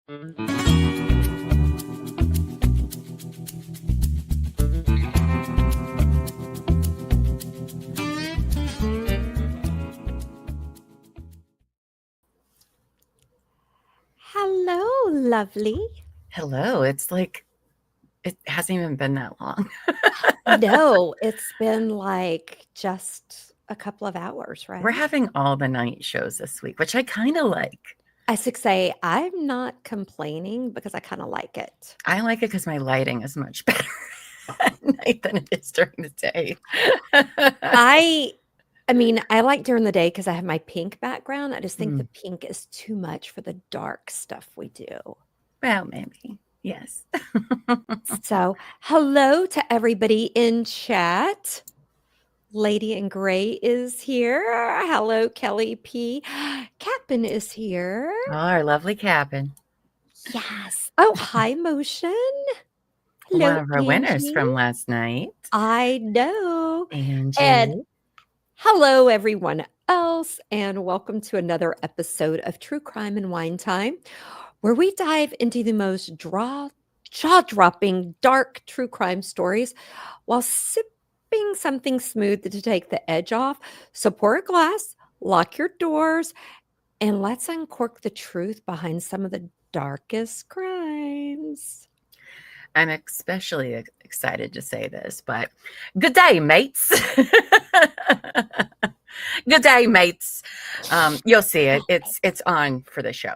Hello, lovely. Hello. It's like it hasn't even been that long. No, it's been like just a couple of hours, We're right? having all the night shows this week, which I kind of like. I should say I'm not complaining because I kind of like it. I like it because my lighting is much better at night than it is during the day. I I mean, I like during the day because I have my pink background. I just think the Mm, pink is too much for the dark stuff we do. well, maybe. Yes. So, hello to everybody in chat. Lady in Gray is here. Hello, Kelly P. Captain is here. Oh, our lovely cabin. Yes. Oh, hi, Motion. One Hello, of our winners Angie. from last night. I know. And Angie. hello, everyone else. And welcome to another episode of True Crime and Wine Time, where we dive into the most jaw dropping, dark true crime stories while sipping something smooth to take the edge off. So pour a glass, lock your doors, and let's uncork the truth behind some of the darkest crimes. I'm especially excited to say this, but good day, mates. Good day, mates. You'll see it. It's on for the show.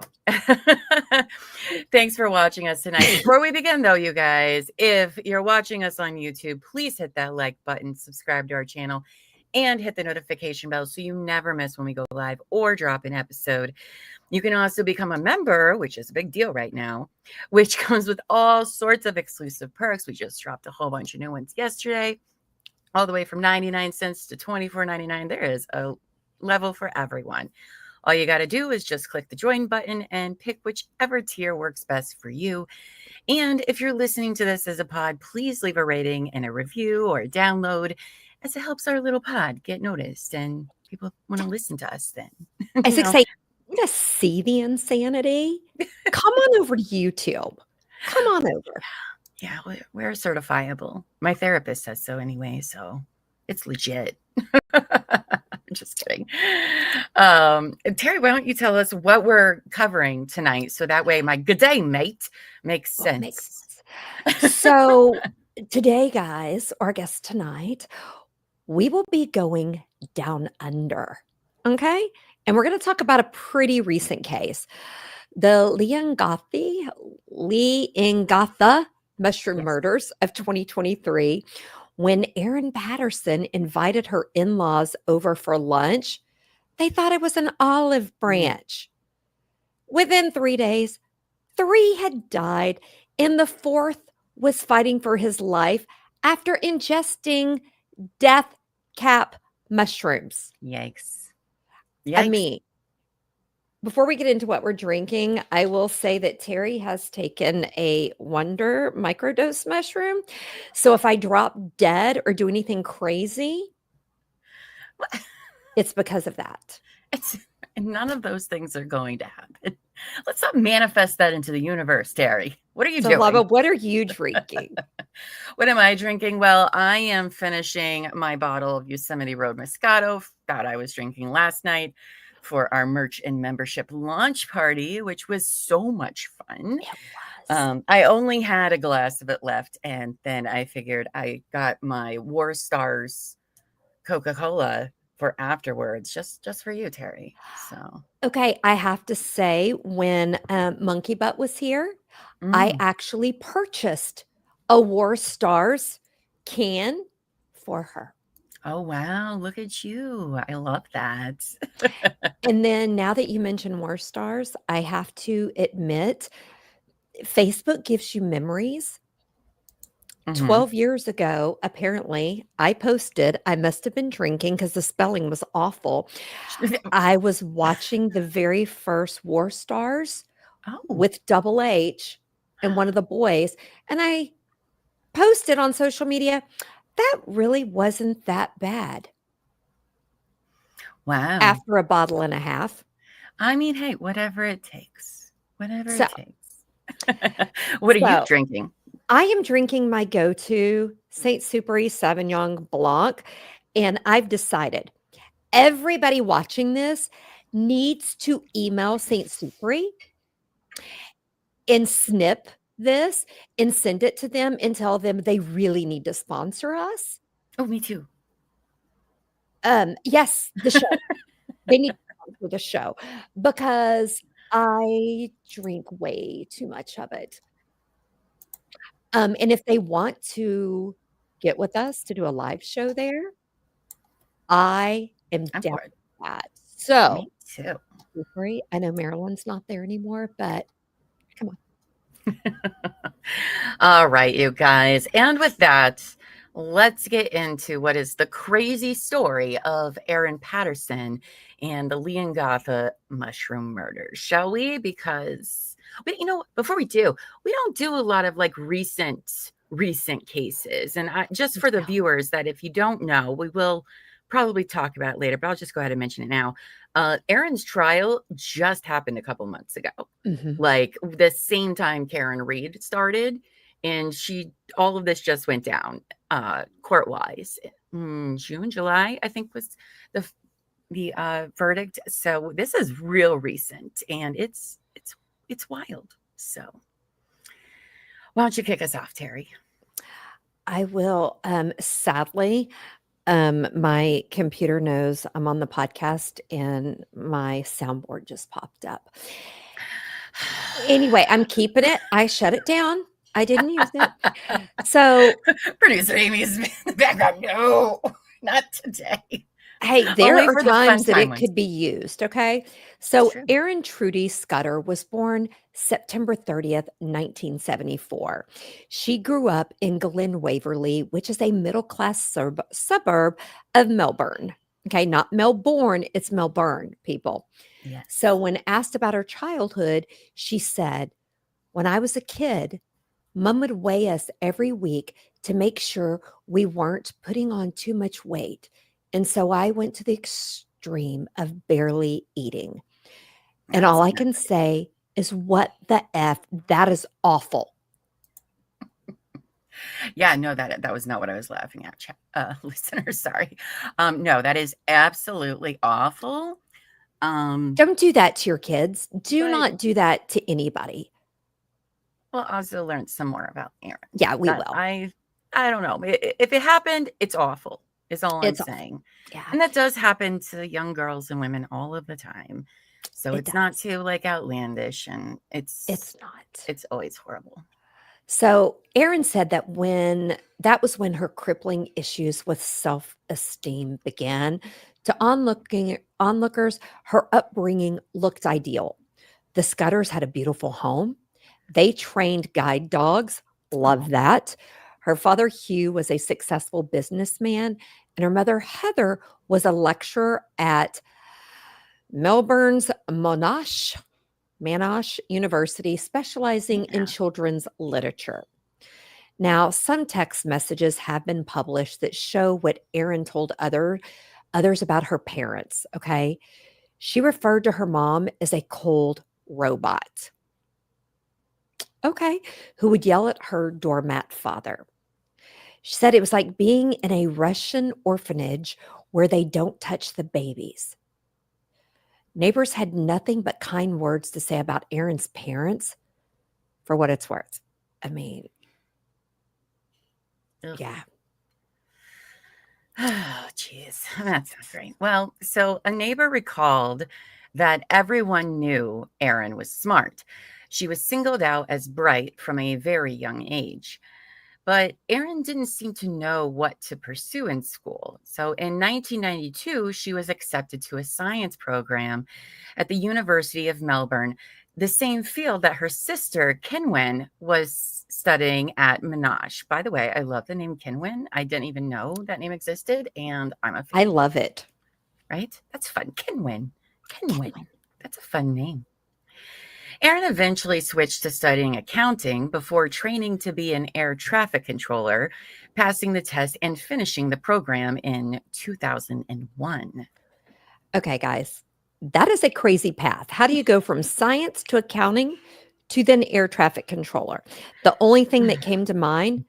Thanks for watching us tonight. Before we begin, though, you guys, if you're watching us on YouTube, please hit that like button, subscribe to our channel, and hit the notification bell so you never miss when we go live or drop an episode. You can also become a member, which is a big deal right now, which comes with all sorts of exclusive perks. We just dropped a whole bunch of new ones yesterday, all the way from 99 cents to $24.99. There is a level for everyone. All you got to do is just click the join button and pick whichever tier works best for you. And if you're listening to this as a pod, please leave a rating and a review or a download, as it helps our little pod get noticed and people want to listen to us then. I was say, to see the insanity, come on over to YouTube. Come on over. Yeah, we're certifiable. My therapist says so anyway, so it's legit. Just kidding. Terry, why don't you tell us what we're covering tonight so that way my good day, mate, makes sense. Makes sense. So today, guys, or I guess tonight, we will be going down under. Okay? And we're going to talk about a pretty recent case. The Leongatha Mushroom Murders of 2023, when Erin Patterson invited her in-laws over for lunch, they thought it was an olive branch. Within 3 days, 3 had died, and the 4th was fighting for his life after ingesting death cap mushrooms. Yikes. I mean, before we get into what we're drinking, I will say that Terry has taken a Wonder microdose mushroom. So if I drop dead or do anything crazy, it's because of that. None of those things are going to happen. Let's not manifest that into the universe, Terry. What are you doing? Lava, what are you drinking? What am I drinking? Well, I am finishing my bottle of Yosemite Road Moscato that I was drinking last night for our merch and membership launch party, which was so much fun. It was. I only had a glass of it left, and then I figured I got my War Stars Coca-Cola for afterwards, just for you, Terry. So okay, I have to say, when Monkey Butt was here, I actually purchased a War Stars can for her. Oh, wow. Look at you. I love that. And then now that you mention War Stars, I have to admit, Facebook gives you memories. 12 years ago, apparently, I posted, I must have been drinking because the spelling was awful. I was watching the very first War Stars with Double H and one of the boys, and I posted on social media, that really wasn't that bad. Wow. After a bottle and a half. I mean, hey, whatever it takes. Whatever it takes. What are you So drinking? I am drinking my go-to Saint Superi Sauvignon Blanc, and I've decided everybody watching this needs to email Saint Superi and snip this and send it to them and tell them they really need to sponsor us. Oh, me too. Yes, the show. They need to sponsor the show because I drink way too much of it. And if they want to get with us to do a live show there, I am I'm down for it. with that. So, Me too. Superi, I know Marilyn's not there anymore, but come on. All right, you guys. And with that, let's get into what is the crazy story of Erin Patterson and the Leongatha Mushroom Murders, shall we? Because before we do, we don't do a lot of like recent cases. And just for the Yeah. viewers that if you don't know, we will probably talk about it later, but I'll just go ahead and mention it now. Erin's trial just happened a couple months ago, Mhm. like the same time Karen Reed started, and all of this just went down court wise. June, July, I think was the verdict. So this is real recent, and it's wild. So why don't you kick us off, Terry? I will. Sadly, my computer knows I'm on the podcast and my soundboard just popped up. Anyway, I'm keeping it. I shut it down. I didn't use it. So, Producer Amy's in the background. No, not today. hey, there Only are for the fun times that time it ones. could be used, okay? It's So, true. Erin Trudy Scudder was born September 30th, 1974. She grew up in Glen Waverley, which is a middle-class suburb of Melbourne. Okay, not Melbourne, it's Melbourne, people. Yes. So, when asked about her childhood, she said, "When I was a kid, Mom would weigh us every week to make sure we weren't putting on too much weight. And so I went to the extreme of barely eating." And That's all I not can good. say is, what the F? That is awful. Yeah, no, that was not what I was laughing at, listeners. Sorry. No, that is absolutely awful. Don't do that to your kids. Do But not do that to anybody. we'll also learn some more about Erin. Yeah, we That will. I don't know. If it happened, it's awful, is all I'm It's awful. saying. Yeah, And that does happen to young girls and women all of the time. So it it's not does. too like outlandish, and It's not. it's always horrible. So Erin said that that was when her crippling issues with self-esteem began. To onlookers, her upbringing looked ideal. The Scudders had a beautiful home. They trained guide dogs. Love Oh, that. Her father, Hugh, was a successful businessman, and her mother, Heather, was a lecturer at Melbourne's Monash University, specializing in yeah. children's literature. Now, some text messages have been published that show what Erin told others about her parents, okay? She referred to her mom as a cold robot, okay, who would yell at her doormat father. She said it was like being in a Russian orphanage where they don't touch the babies. Neighbors had nothing but kind words to say about Erin's parents, for what it's worth. I mean, Ugh. yeah. Oh, jeez. That's not great. Well, so a neighbor recalled that everyone knew Erin was smart. She was singled out as bright from a very young age. But Erin didn't seem to know what to pursue in school. So in 1992, she was accepted to a science program at the University of Melbourne, the same field that her sister, Kenwen, was studying at Monash. By the way, I love the name Kenwen. I didn't even know that name existed, and I'm a I fan. love it. Right? That's fun. Kenwen. That's a fun name. Erin eventually switched to studying accounting before training to be an air traffic controller, passing the test and finishing the program in 2001. Okay, guys, that is a crazy path. How do you go from science to accounting to then air traffic controller. The only thing that came to mind,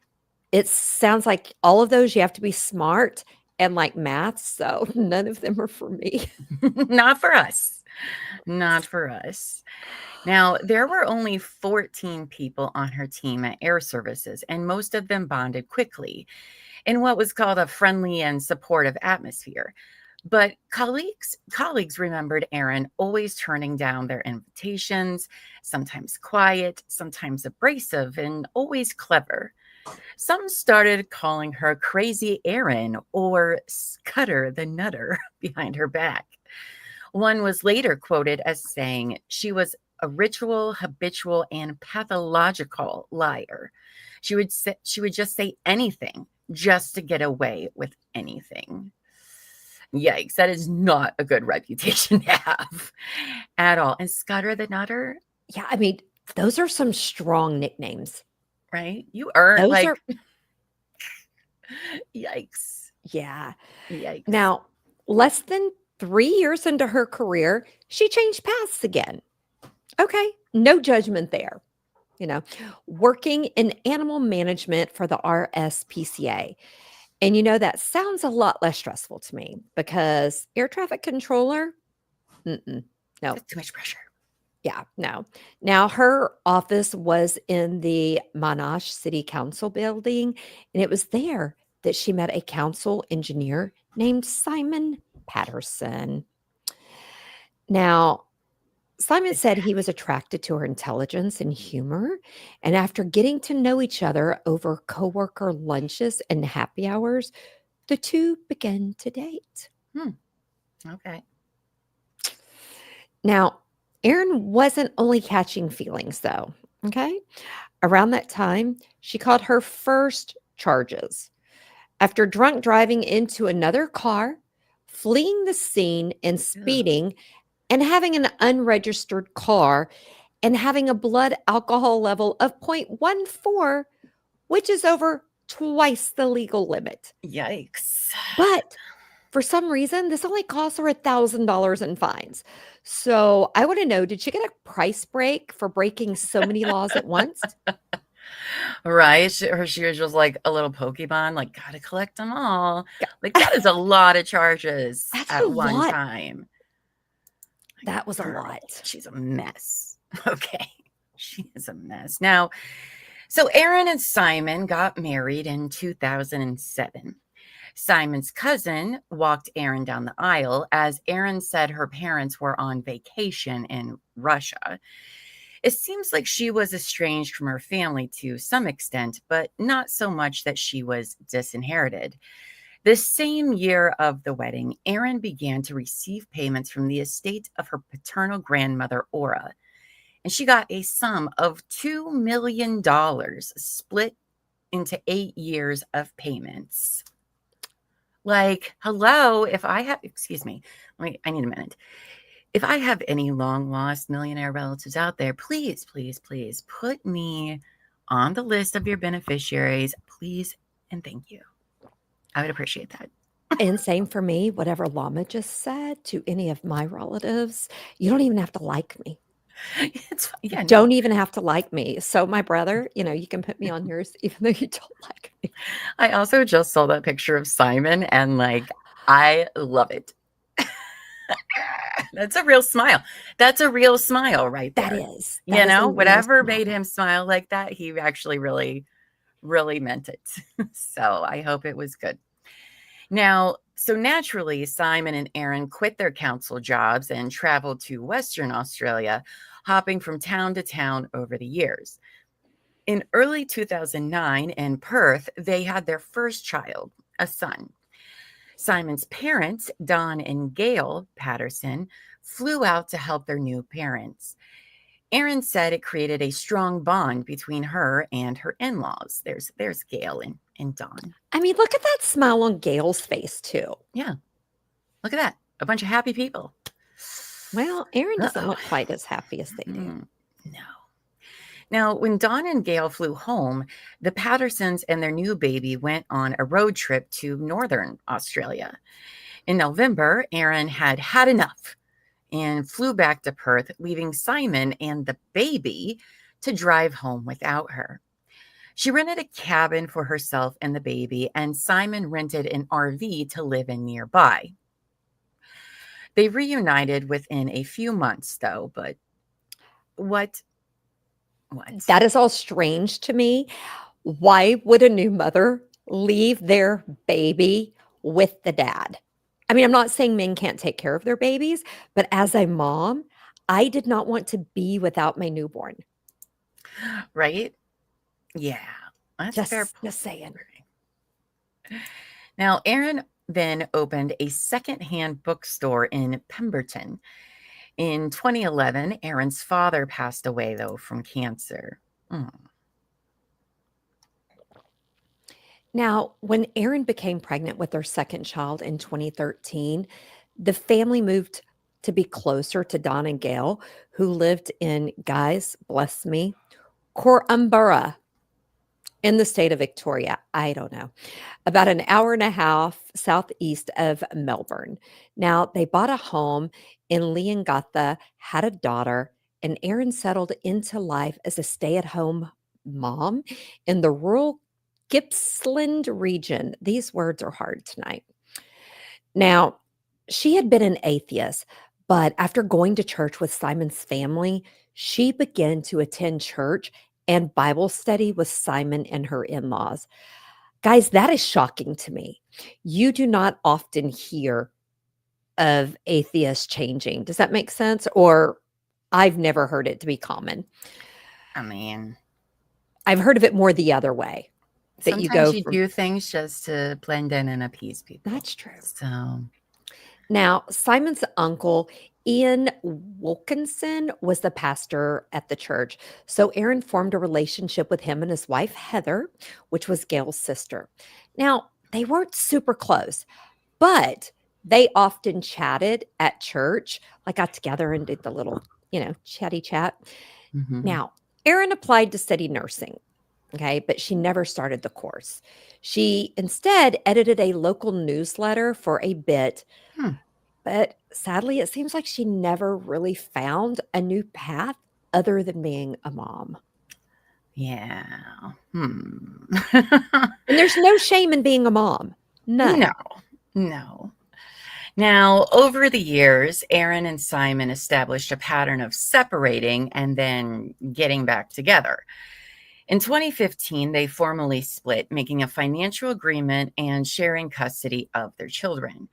it sounds like all of those you have to be smart and like math, so none of them are for me. Not for us. Not for us. Now, there were only 14 people on her team at Air Services, and most of them bonded quickly in what was called a friendly and supportive atmosphere. But colleagues remembered Erin always turning down their invitations, sometimes quiet, sometimes abrasive, and always clever. Some started calling her Crazy Erin or Scudder the Nutter behind her back. One was later quoted as saying she was a ritual, habitual, and pathological liar. She would just say anything just to get away with anything. Yikes, that is not a good reputation to have at all. And Scudder the Nutter, Yeah, I mean, those are some strong nicknames. right? You earn Those like are yikes. yeah. Yikes. Now, less than 3 years into her career, she changed paths again. Okay, no judgment there. Working in animal management for the RSPCA. And that sounds a lot less stressful to me because air traffic controller, no. That's too much pressure. Yeah, no. Now, her office was in the Monash City Council building, and it was there that she met a council engineer named Simon Patterson. Now, Simon said he was attracted to her intelligence and humor, and after getting to know each other over coworker lunches and happy hours, the two began to date. Okay. Now, Erin wasn't only catching feelings, though. Okay. Around that time, she caught her first charges after drunk driving into another car, fleeing the scene and speeding, and having an unregistered car and having a blood alcohol level of 0.14, which is over twice the legal limit. Yikes. But for some reason, this only costs her $1,000 in fines. So I want to know, did she get a price break for breaking so many laws at once? Right? She was just like a little Pokemon, like, gotta collect them all. Yeah. Like, that is a lot of charges That's at a one lot. time. That was a Girl, lot. she's a mess. Okay. She is a mess. Now, so Erin and Simon got married in 2007. Simon's cousin walked Erin down the aisle as Erin said her parents were on vacation in Russia. It seems like she was estranged from her family to some extent, but not so much that she was disinherited. The same year of the wedding, Erin began to receive payments from the estate of her paternal grandmother, Aura, and she got a sum of $2 million split into 8 years of payments. Like, hello, if I have, excuse me, I need a minute. If I have any long lost millionaire relatives out there, please, please, please put me on the list of your beneficiaries, please, and thank you. I would appreciate that. And same for me, whatever Llama just said to any of my relatives, you don't even have to like me. It's yeah, Don't even have to like me. So my brother, you can put me on yours even though you don't like me. I also just saw that picture of Simon and like, I love it. That's a real smile. That's a real smile right there. That is. You know, whatever made him smile like that, he actually really, really meant it. So I hope it was good. Now, so naturally, Simon and Erin quit their council jobs and traveled to Western Australia, hopping from town to town over the years. In early 2009 in Perth, they had their first child, a son. Simon's parents, Don and Gail Patterson, flew out to help their new parents. Erin said it created a strong bond between her and her in-laws. There's Gail and Don. I mean, look at that smile on Gail's face, too. Yeah. Look at that. A bunch of happy people. Well, Erin doesn't look quite as happy as they do. No. Now, when Don and Gail flew home, the Pattersons and their new baby went on a road trip to Northern Australia. In November, Erin had enough and flew back to Perth, leaving Simon and the baby to drive home without her. She rented a cabin for herself and the baby, and Simon rented an RV to live in nearby. They reunited within a few months, though, but what? That is all strange to me. Why would a new mother leave their baby with the dad? I mean, I'm not saying men can't take care of their babies, but as a mom, I did not want to be without my newborn. Right? Yeah, that's a fair point. Just saying. Now, Erin then opened a secondhand bookstore in Pemberton. In 2011, Erin's father passed away, though, from cancer. Now, when Erin became pregnant with their second child in 2013, the family moved to be closer to Don and Gail, who lived in, guys, bless me, Corumbara in the state of Victoria. I don't know. About an hour and a half southeast of Melbourne. Now, they bought a home in Leongatha, had a daughter, and Erin settled into life as a stay-at-home mom in the rural Gippsland region. These words are hard tonight. Now, she had been an atheist, but after going to church with Simon's family, she began to attend church and Bible study with Simon and her in-laws. Guys, that is shocking to me. You do not often hear of atheists changing. Does that make sense? Or I've never heard it to be common. I mean, I've heard of it more the other way. That sometimes you do things just to blend in and appease people. That's true. So now, Simon's uncle, Ian Wilkinson, was the pastor at the church. So Erin formed a relationship with him and his wife, Heather, which was Gail's sister. Now, they weren't super close, but they often chatted at church, like got together and did the little, chatty chat. Now, Erin applied to study nursing. Okay, but she never started the course. She instead edited a local newsletter for a bit, but sadly, it seems like she never really found a new path other than being a mom. Yeah. And there's no shame in being a mom. None. No. Now, over the years, Erin and Simon established a pattern of separating and then getting back together. In 2015, they formally split, making a financial agreement and sharing custody of their children.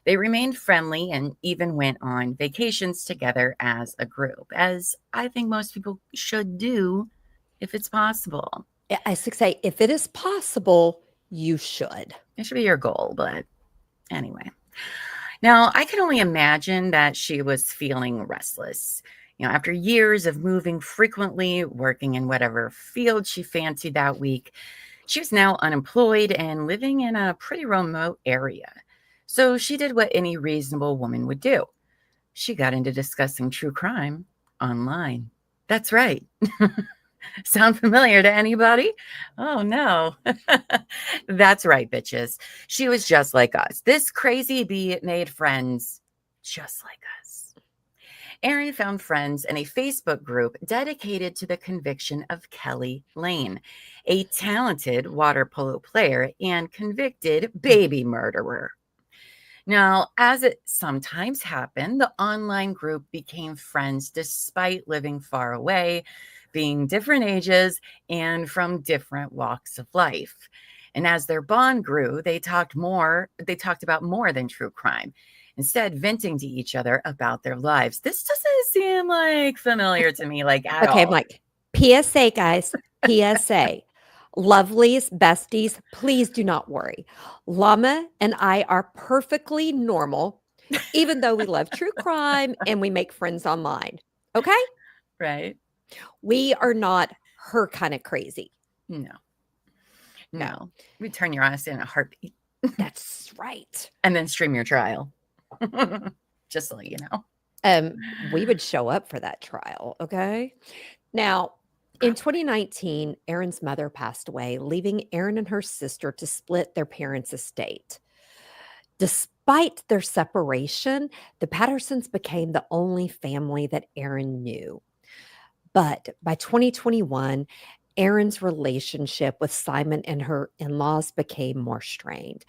They remained friendly and even went on vacations together as a group, as I think most people should do if it's possible. I say, if it is possible, you should. It should be your goal, but anyway. Now, I can only imagine that she was feeling restless. After years of moving frequently, working in whatever field she fancied that week, she was now unemployed and living in a pretty remote area. So she did what any reasonable woman would do. She got into discussing true crime online. That's right. Sound familiar to anybody? Oh, no. That's right, bitches. She was just like us. This crazy bee made friends just like us. Erin found friends in a Facebook group dedicated to the conviction of Kelly Lane, a talented water polo player and convicted baby murderer. Now, as it sometimes happened, the online group became friends despite living far away, being different ages, and from different walks of life. And as their bond grew, they talked about more than true crime, instead venting to each other about their lives. This doesn't seem like familiar to me, like at all. Okay, I'm like, PSA, guys, PSA. Lovelies, besties, please do not worry. Llama and I are perfectly normal, even though we love true crime and we make friends online. Okay? Right. We are not her kind of crazy. No. We turn your honesty in a heartbeat. That's right. And then stream your trial. Just so you know. We would show up for that trial, okay? Now, in 2019, Erin's mother passed away, leaving Erin and her sister to split their parents' estate. Despite their separation, the Pattersons became the only family that Erin knew. But by 2021, Erin's relationship with Simon and her in-laws became more strained.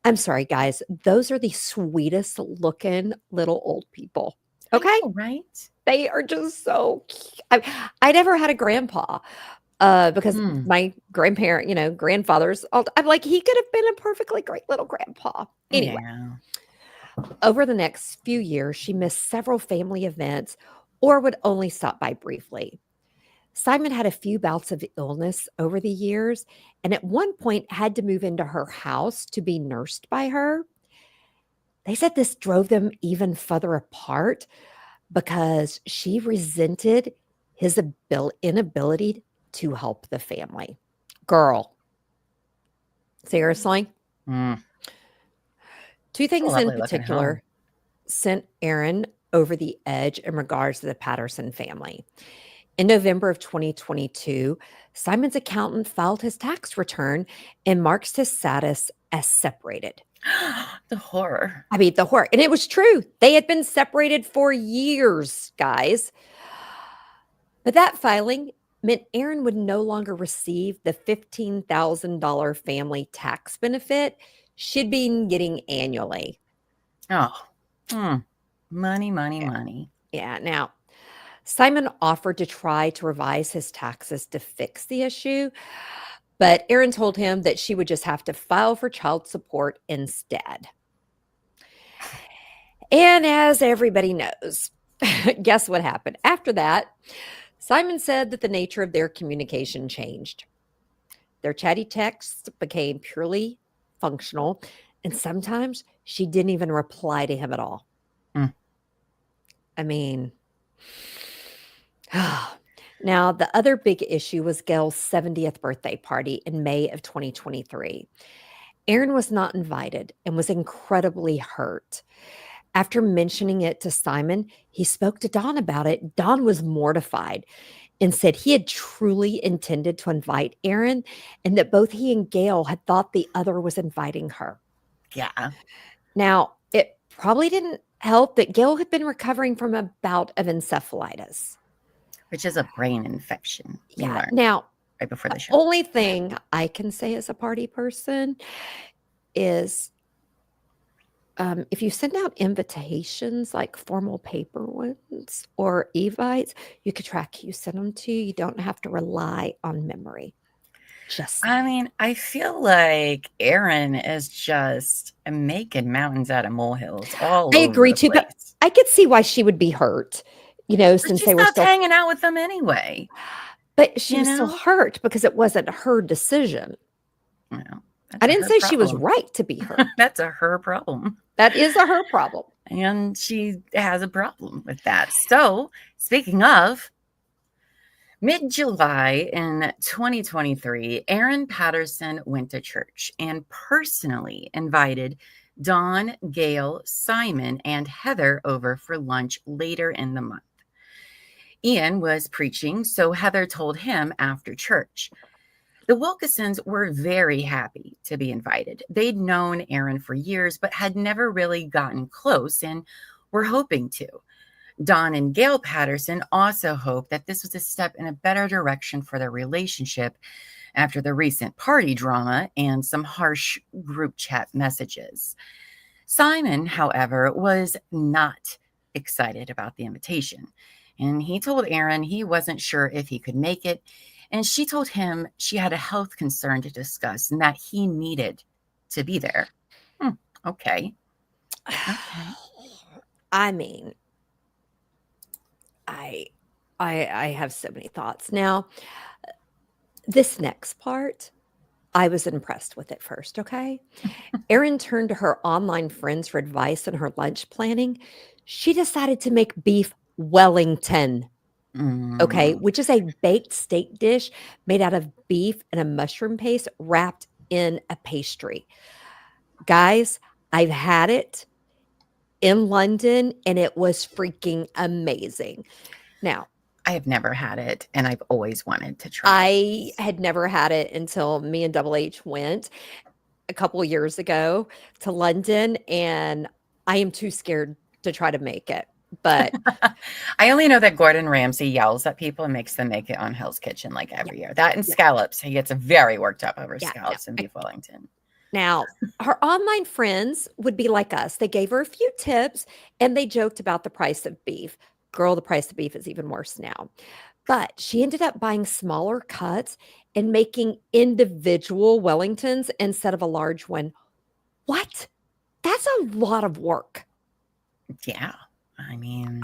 I'm sorry, guys. Those are the sweetest looking little old people. I Okay? know, right? They are just so cute. I never had a grandpa because Hmm. my grandparent, grandfathers, I'm like, he could have been a perfectly great little grandpa. Anyway, Yeah. over the next few years, she missed several family events or would only stop by briefly. Simon had a few bouts of illness over the years and at one point had to move into her house to be nursed by her. They said this drove them even further apart because she resented his inability to help the family. Girl, seriously? Mm. Two It's a things in lovely looking home. particular sent Erin over the edge in regards to the Patterson family. In November of 2022, Simon's accountant filed his tax return and marks his status as separated. The horror. I mean, the horror. And it was true. They had been separated for years, guys. But that filing meant Erin would no longer receive the $15,000 family tax benefit she'd been getting annually. Oh. Money, money, money. Yeah. Now, Simon offered to try to revise his taxes to fix the issue, but Erin told him that she would just have to file for child support instead. And as everybody knows, guess what happened? After that, Simon said that the nature of their communication changed. Their chatty texts became purely functional, and sometimes she didn't even reply to him at all. Mm. I mean, now the other big issue was Gail's 70th birthday party in May of 2023. Erin was not invited and was incredibly hurt. After mentioning it to Simon, he spoke to Dawn about it. Dawn was mortified and said he had truly intended to invite Erin and that both he and Gail had thought the other was inviting her. Yeah. Now, it probably didn't help that Gail had been recovering from a bout of encephalitis. Which is a brain infection. We Yeah. learned Now, right before the show. only thing I can say as a party person is if you send out invitations, like formal paper ones or evites, you could track who you send them to. You don't have to rely on memory. Just I mean, I feel like Erin is just making mountains out of molehills all I over agree the too, but place. I could see why she would be hurt, But since she they were stopped still, hanging out with them anyway. but she You was still know? hurt because it wasn't her decision. Well, that's I a didn't her say she was problem. right to be hurt. That's a her problem. That is a her problem. And she has a problem with that. So, speaking of, mid-July in 2023, Erin Patterson went to church and personally invited Dawn, Gail, Simon, and Heather over for lunch later in the month. Ian was preaching, so Heather told him after church. The Wilkinsons were very happy to be invited. They'd known Erin for years, but had never really gotten close and were hoping to. Dawn and Gail Patterson also hoped that this was a step in a better direction for their relationship after the recent party drama and some harsh group chat messages. Simon, however, was not excited about the invitation, and he told Erin he wasn't sure if he could make it, and she told him she had a health concern to discuss and that he needed to be there. Okay. I mean, I have so many thoughts. Now, this next part, I was impressed with at first, okay? Erin turned to her online friends for advice on her lunch planning. She decided to make beef Wellington, okay, which is a baked steak dish made out of beef and a mushroom paste wrapped in a pastry. Guys, I've had it in London and it was freaking amazing. Now, I have never had it, and I've always wanted to try I had never had it until me and Double H went a couple of years ago to London, and I am too scared to try to make it. But I only know that Gordon Ramsay yells at people and makes them make it on Hell's Kitchen like every year. That and scallops. He gets very worked up over scallops and Beef Wellington. Now, her online friends would be like us. They gave her a few tips and they joked about the price of beef. Girl, the price of beef is even worse now. But she ended up buying smaller cuts and making individual Wellingtons instead of a large one. What? That's a lot of work. Yeah. I mean,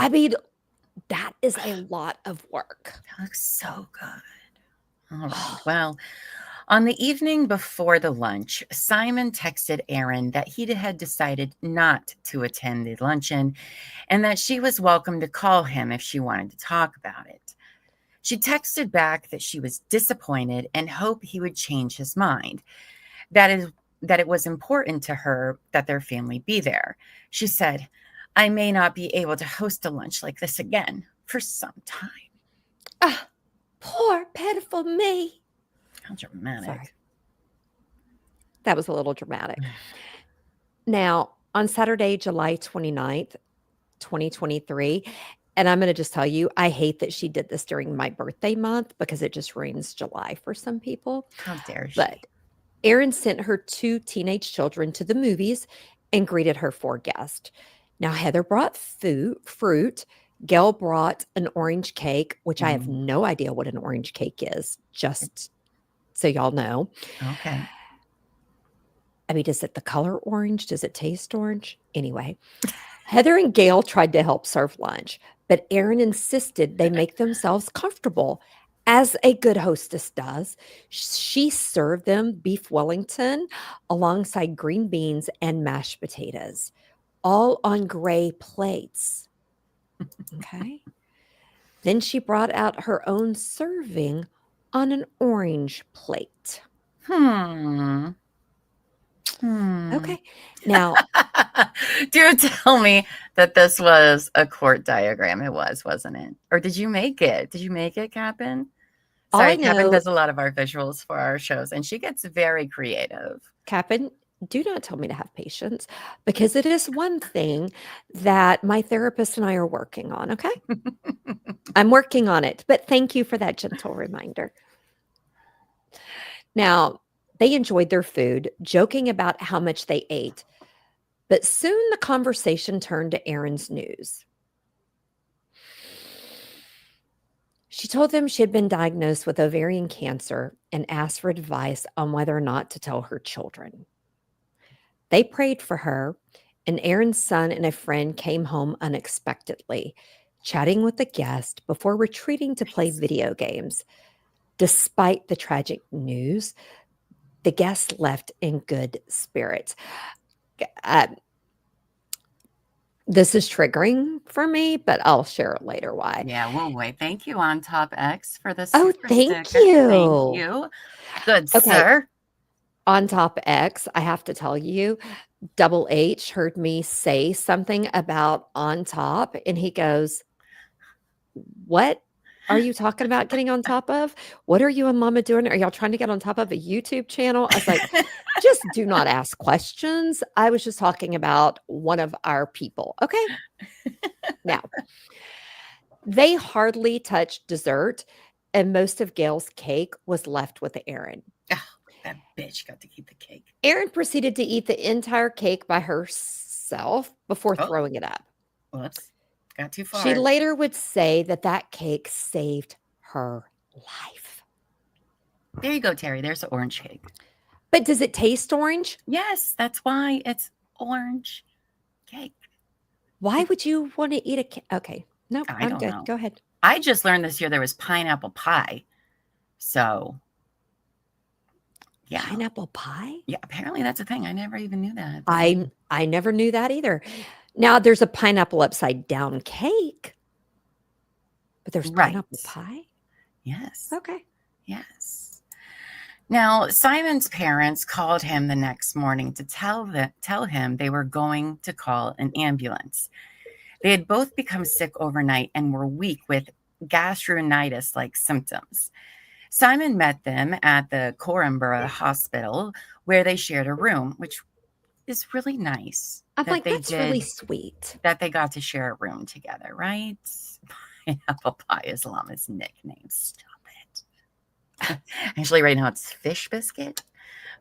that is a lot of work. That looks so good. All right. Well, on the evening before the lunch, Simon texted Erin that he had decided not to attend the luncheon and that she was welcome to call him if she wanted to talk about it. She texted back that she was disappointed and hoped he would change his mind. That it was important to her that their family be there. She said, "I may not be able to host a lunch like this again for some time." Ah, poor, pitiful me. How dramatic. Sorry. That was a little dramatic. Now, on Saturday, July 29th, 2023, and I'm going to just tell you, I hate that she did this during my birthday month because it just ruins July for some people. How dare she? But Erin sent her 2 teenage children to the movies and greeted her 4 guests. Now, Heather brought fruit. Gail brought an orange cake, which I have no idea what an orange cake is, just so y'all know. Okay. I mean, is it the color orange? Does it taste orange? Anyway, Heather and Gail tried to help serve lunch, but Erin insisted they make themselves comfortable. As a good hostess does, she served them beef Wellington alongside green beans and mashed potatoes, all on gray plates. Okay. Then she brought out her own serving on an orange plate. Okay. Now, do tell me that this was a court diagram. It was, wasn't it? Or did you make it? Did you make it, Cap'n? Sorry, Cap'n does a lot of our visuals for our shows, and she gets very creative. Cap'n, do not tell me to have patience because it is one thing that my therapist and I are working on, okay? I'm working on it, but thank you for that gentle reminder. Now, they enjoyed their food, joking about how much they ate, but soon the conversation turned to Erin's news. She told them she had been diagnosed with ovarian cancer and asked for advice on whether or not to tell her children. They prayed for her, and Erin's son and a friend came home unexpectedly, chatting with the guest before retreating to play video games. Despite the tragic news, the guest left in good spirits. This is triggering for me, but I'll share it later why. Yeah, we'll wait. Thank you, On Top X, for this. Oh, thank you. Thank you. Good, sir. On Top X, I have to tell you, Double H heard me say something about On Top, and he goes, "What are you talking about getting on top of? What are you and Mama doing? Are y'all trying to get on top of a YouTube channel?" I was like, just do not ask questions. I was just talking about one of our people. Okay. Now, they hardly touched dessert, and most of Gail's cake was left with Erin. Oh, that bitch got to keep the cake. Erin proceeded to eat the entire cake by herself before throwing it up. Whoops. Got too far. She later would say that cake saved her life. There you go, Terry. There's the orange cake. But does it taste orange? Yes, that's why it's orange cake. Why would you want to eat a cake? Okay. No, I don't know. Go ahead. I just learned this year there was pineapple pie. So, yeah. Pineapple pie? Yeah, apparently that's a thing. I never even knew that. I never knew that either. Now, there's a pineapple upside down cake, but there's pineapple pie? Yes. Okay. Yes. Now, Simon's parents called him the next morning to tell him they were going to call an ambulance. They had both become sick overnight and were weak with gastroenteritis-like symptoms. Simon met them at the Coramborough Hospital, where they shared a room, which is really nice I'm that like, they that's really did, sweet. that they got to share a room together, right? Pineapple pie is Llama's nickname. Stop it. Actually, right now it's fish biscuit,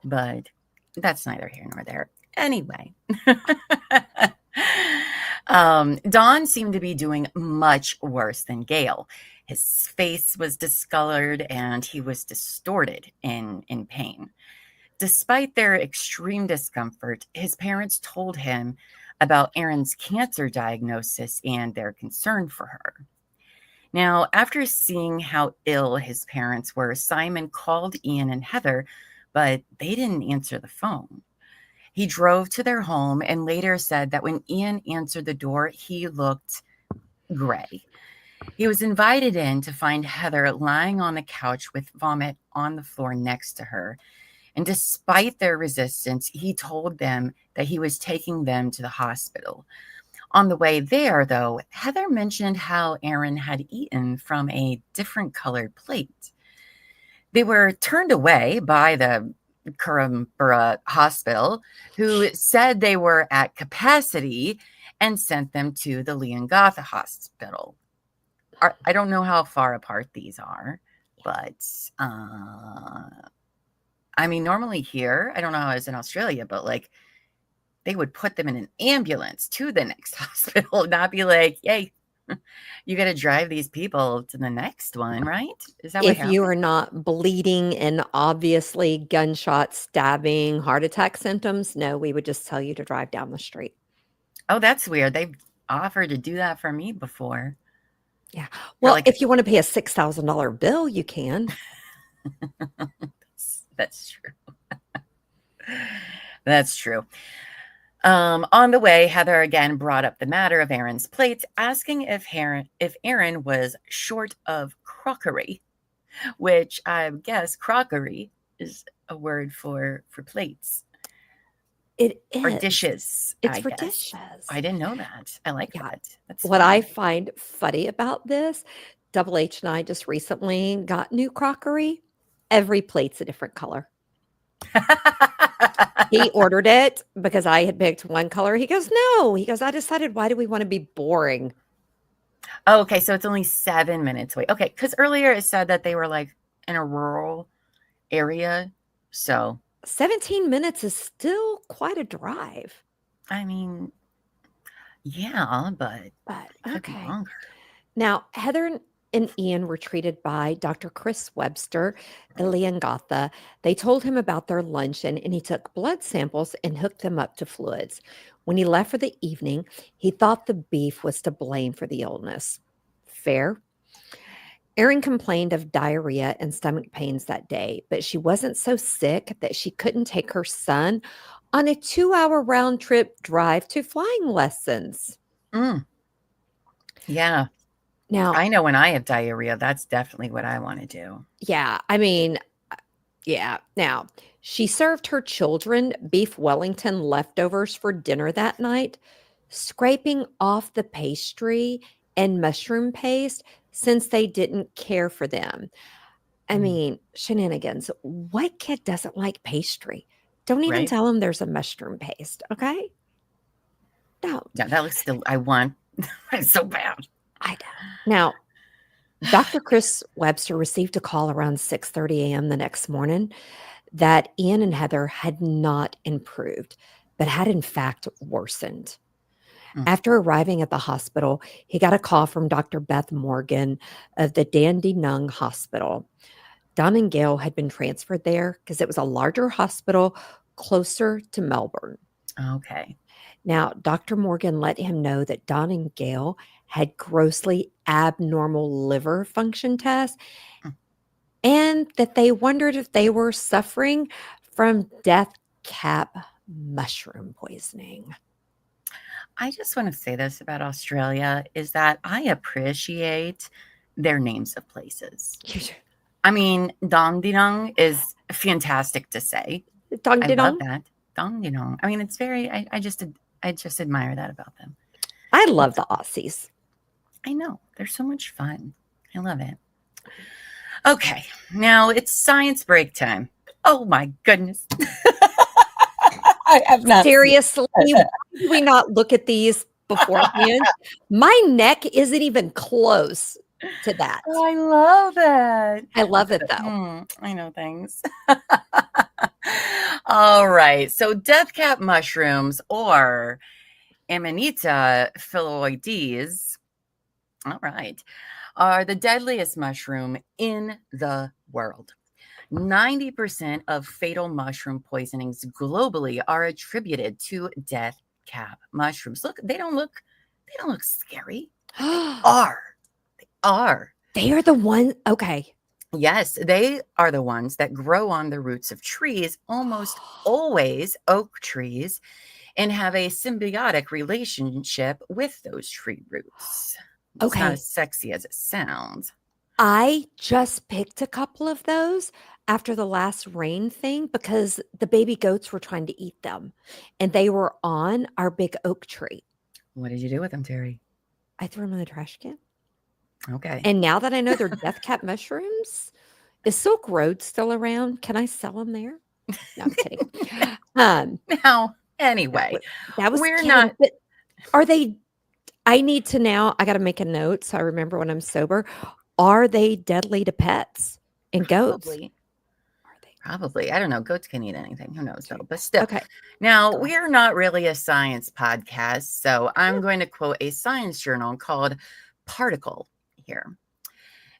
but that's neither here nor there. Anyway. Don seemed to be doing much worse than Gale. His face was discolored and he was distorted in pain. Despite their extreme discomfort, his parents told him about Erin's cancer diagnosis and their concern for her. Now, after seeing how ill his parents were, Simon called Ian and Heather, but they didn't answer the phone. He drove to their home and later said that when Ian answered the door, he looked gray. He was invited in to find Heather lying on the couch with vomit on the floor next to her. And despite their resistance, he told them that he was taking them to the hospital. On the way there, though, Heather mentioned how Erin had eaten from a different colored plate. They were turned away by the Currumbura Hospital, who said they were at capacity and sent them to the Leongatha Hospital. I don't know how far apart these are, but I mean, normally here, I don't know how it is in Australia, but like they would put them in an ambulance to the next hospital, not be like, yay, you got to drive these people to the next one, right? Is that what If you happened? are not bleeding and obviously gunshot, stabbing, heart attack symptoms, no, we would just tell you to drive down the street. Oh, that's weird. They've offered to do that for me before. Yeah. Well, like, if you want to pay a $6,000 bill, you can. that's true. That's true. On the way, Heather again brought up the matter of Erin's plates, asking if Erin was short of crockery, which I guess crockery is a word for plates. It Or is. dishes, It's I for guess. dishes. I didn't know that. I like Yeah. that. That's What fun. I find funny about this, Double H and I just recently got new crockery. Every plate's a different color. He ordered it because I had picked one color. He goes, no. He goes, I decided, why do we want to be boring? Oh, okay, so it's only 7 minutes away. Okay, because earlier it said that they were like in a rural area. So 17 minutes is still quite a drive. I mean, yeah, but it could be Okay. longer. Now, Heather and Ian were treated by Dr. Chris Webster at Leongatha. They told him about their luncheon and he took blood samples and hooked them up to fluids. When he left for the evening, he thought the beef was to blame for the illness. Fair. Erin complained of diarrhea and stomach pains that day, but she wasn't so sick that she couldn't take her son on a 2-hour round trip drive to flying lessons. Mm. Yeah. Now, I know when I have diarrhea, that's definitely what I want to do. yeah, I mean, yeah. Now, she served her children Beef Wellington leftovers for dinner that night, scraping off the pastry and mushroom paste since they didn't care for them. I mean, shenanigans. What kid doesn't like pastry? Don't even Right? tell them there's a mushroom paste, okay? No, Yeah, that looks still, I want. It's so bad. I don't. Now, Dr. Chris Webster received a call around 6:30 a.m. the next morning that Ian and Heather had not improved, but had in fact worsened. Mm. After arriving at the hospital, he got a call from Dr. Beth Morgan of the Dandenong Hospital. Don and Gail had been transferred there because it was a larger hospital closer to Melbourne. Okay. Now, Dr. Morgan let him know that Don and Gail had grossly abnormal liver function tests Mm. and that they wondered if they were suffering from death cap mushroom poisoning. I just want to say this about Australia is that I appreciate their names of places. I mean, Dandenong is fantastic to say. I love that. Dandenong. I mean, it's very, I just admire that about them. I love the Aussies. I know. They're so much fun. I love it. Okay. Now it's science break time. Oh my goodness. I have not seen Seriously, why do we not look at these beforehand? My neck isn't even close to that. Oh, I love that. I love it though. I know things. All right. So death cap mushrooms or Amanita phylloides, all right, are the deadliest mushroom in the world. 90% of fatal mushroom poisonings globally are attributed to death cap mushrooms. Look, they don't look scary. They are. They are. They are the one. Okay. Yes, they are the ones that grow on the roots of trees, almost always oak trees, and have a symbiotic relationship with those tree roots. It's not Okay. as sexy as it sounds. I just picked a couple of those after the last rain thing because the baby goats were trying to eat them and they were on our big oak tree. What did you do with them, Terry? I threw them in the trash can. Okay. And now that I know they're death cap mushrooms, is Silk Road still around? Can I sell them there? No, I'm kidding. Now, anyway, that was we're kidding, not. but are they? I need to now. I got to make a note so I remember when I'm sober. Are they deadly to pets and goats? Probably. Are they? Probably. I don't know. Goats can eat anything. Who knows, though? But still. Okay. Now, Go on. we're not really a science podcast, so I'm going to quote a science journal called Particle here.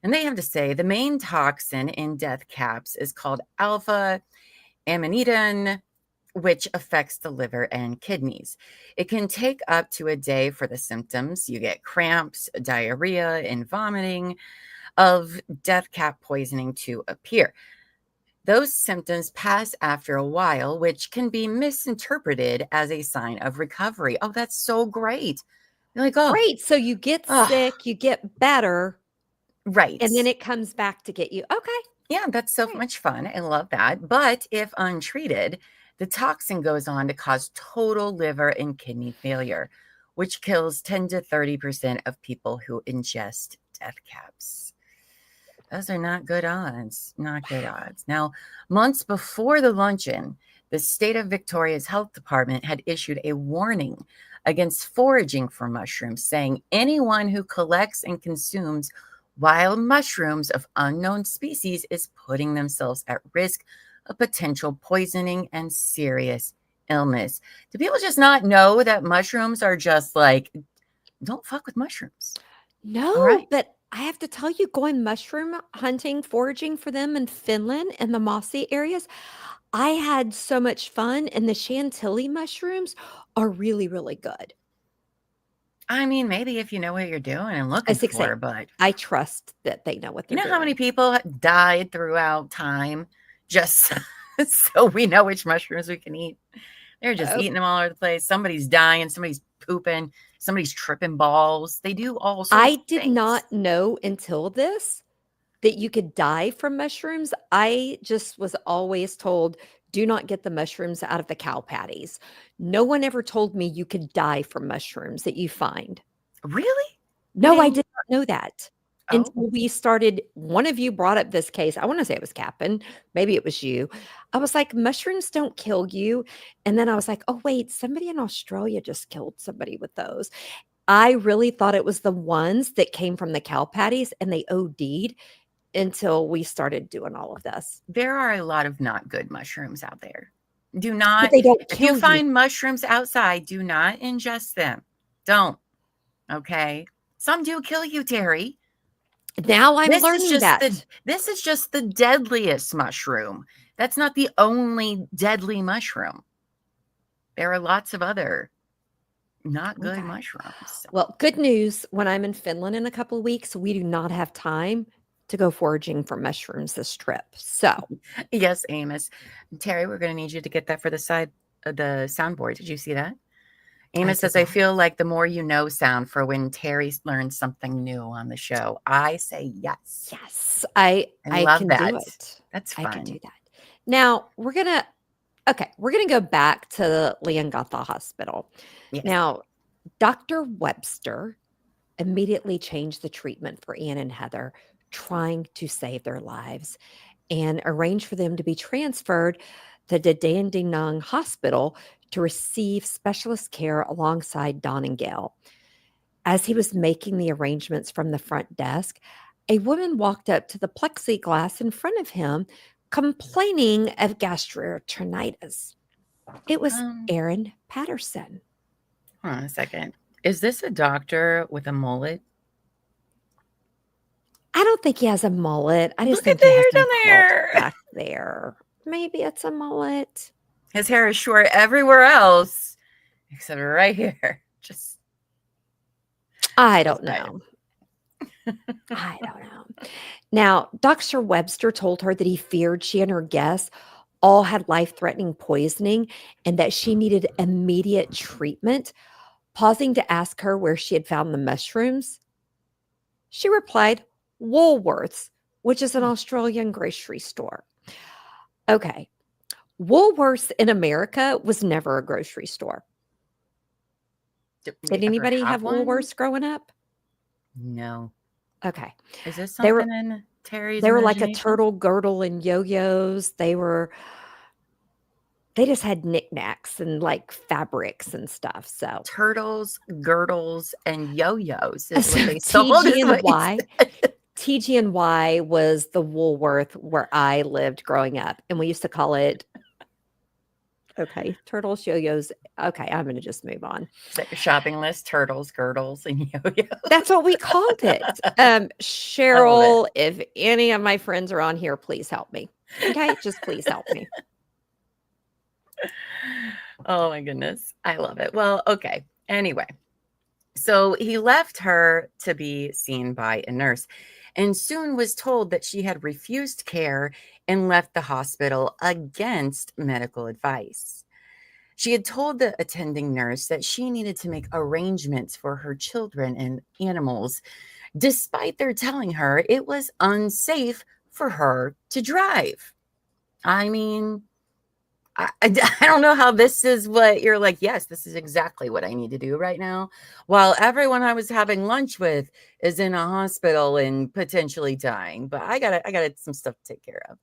And they have to say the main toxin in death caps is called alpha amanitin, which affects the liver and kidneys. It can take up to a day for the symptoms. You get cramps, diarrhea, and vomiting of death cap poisoning to appear. Those symptoms pass after a while, which can be misinterpreted as a sign of recovery. Oh, that's so great. You're like, oh, Great. So you get sick, you get better, right. and then it comes back to get you. Okay. Yeah, that's so much fun. I love that. But if untreated, the toxin goes on to cause total liver and kidney failure, which kills 10 to 30% of people who ingest death caps. Those are not good odds. Not good odds. Now, months before the luncheon, the state of Victoria's health department had issued a warning against foraging for mushrooms, saying anyone who collects and consumes wild mushrooms of unknown species is putting themselves at risk of potential poisoning and serious illness. Do people just not know that mushrooms are just like, don't fuck with mushrooms? No, right. but I have to tell you, going mushroom hunting, foraging for them in Finland in the mossy areas, I had so much fun. And the Chantilly mushrooms are really, really good. I mean, maybe if you know what you're doing and looking for, but I trust that they know what you they're know doing. how many people died throughout time just so we know which mushrooms we can eat? They're just eating them all over the place. Somebody's dying, somebody's pooping, somebody's tripping balls. They do all sorts of things. I did not know until this that you could die from mushrooms. I just was always told, do not get the mushrooms out of the cow patties. No one ever told me you could die from mushrooms that you find. Really? No, I did not know that until Oh. we started. One of you brought up this case. I want to say it was Cap'n. Maybe it was you. I was like, mushrooms don't kill you. And then I was like, oh, wait, somebody in Australia just killed somebody with those. I really thought it was the ones that came from the cow patties and they OD'd until we started doing all of this. There are a lot of not good mushrooms out there. Do not, But they don't if kill you find mushrooms outside, do not ingest them. Don't. Okay. Some do kill you, Terry. Now I'm learning that. This is just the deadliest mushroom. That's not the only deadly mushroom. There are lots of other not good mushrooms. Well, good news. When I'm in Finland in a couple of weeks, we do not have time to go foraging for mushrooms this trip. So, yes, Amos. Terry, we're going to need you to get that for the soundboard. Did you see that? Amos says, I feel like the more you know sound for when Terry learns something new on the show. I say yes. Yes, I love can that. do it. That's fun. I can do that. Now, we're going to go back to the Leongatha Hospital. Yes. Now, Dr. Webster immediately changed the treatment for Ann and Heather, trying to save their lives and arranged for them to be transferred to the Dandenong Hospital to receive specialist care alongside Don and Gail. As he was making the arrangements from the front desk, a woman walked up to the plexiglass in front of him, complaining of gastroenteritis. It was Erin Patterson. Hold on a second. Is this a doctor with a mullet? I don't think he has a mullet. I just Look think at he has the hair some down curls there. back there. Maybe it's a mullet. His hair is short everywhere else, except right here. Just I don't know. I don't know. Now, Dr. Webster told her that he feared she and her guests all had life-threatening poisoning and that she needed immediate treatment. Pausing to ask her where she had found the mushrooms, she replied, Woolworths, which is an Australian grocery store. Okay. Woolworths in America was never a grocery store. Did anybody have Woolworths growing up? No. Okay. Is this something in Terry's They were like a imagination? turtle girdle and yo-yos. They just had knickknacks and like fabrics and stuff. So turtles, girdles, and yo-yos is so what they sold. TG&Y was the Woolworth where I lived growing up, and we used to call it turtles, yo-yos. Okay, I'm going to just move on. Is that your shopping list? Turtles, girdles, and yo-yos. That's what we called it. Cheryl, if any of my friends are on here, please help me. Okay, just please help me. Oh my goodness. I love it. Well, okay. Anyway, so he left her to be seen by a nurse and soon was told that she had refused care and left the hospital against medical advice. She had told the attending nurse that she needed to make arrangements for her children and animals, despite their telling her it was unsafe for her to drive. I mean, I don't know how this is what you're like, yes, this is exactly what I need to do right now. While everyone I was having lunch with is in a hospital and potentially dying, but I got some stuff to take care of.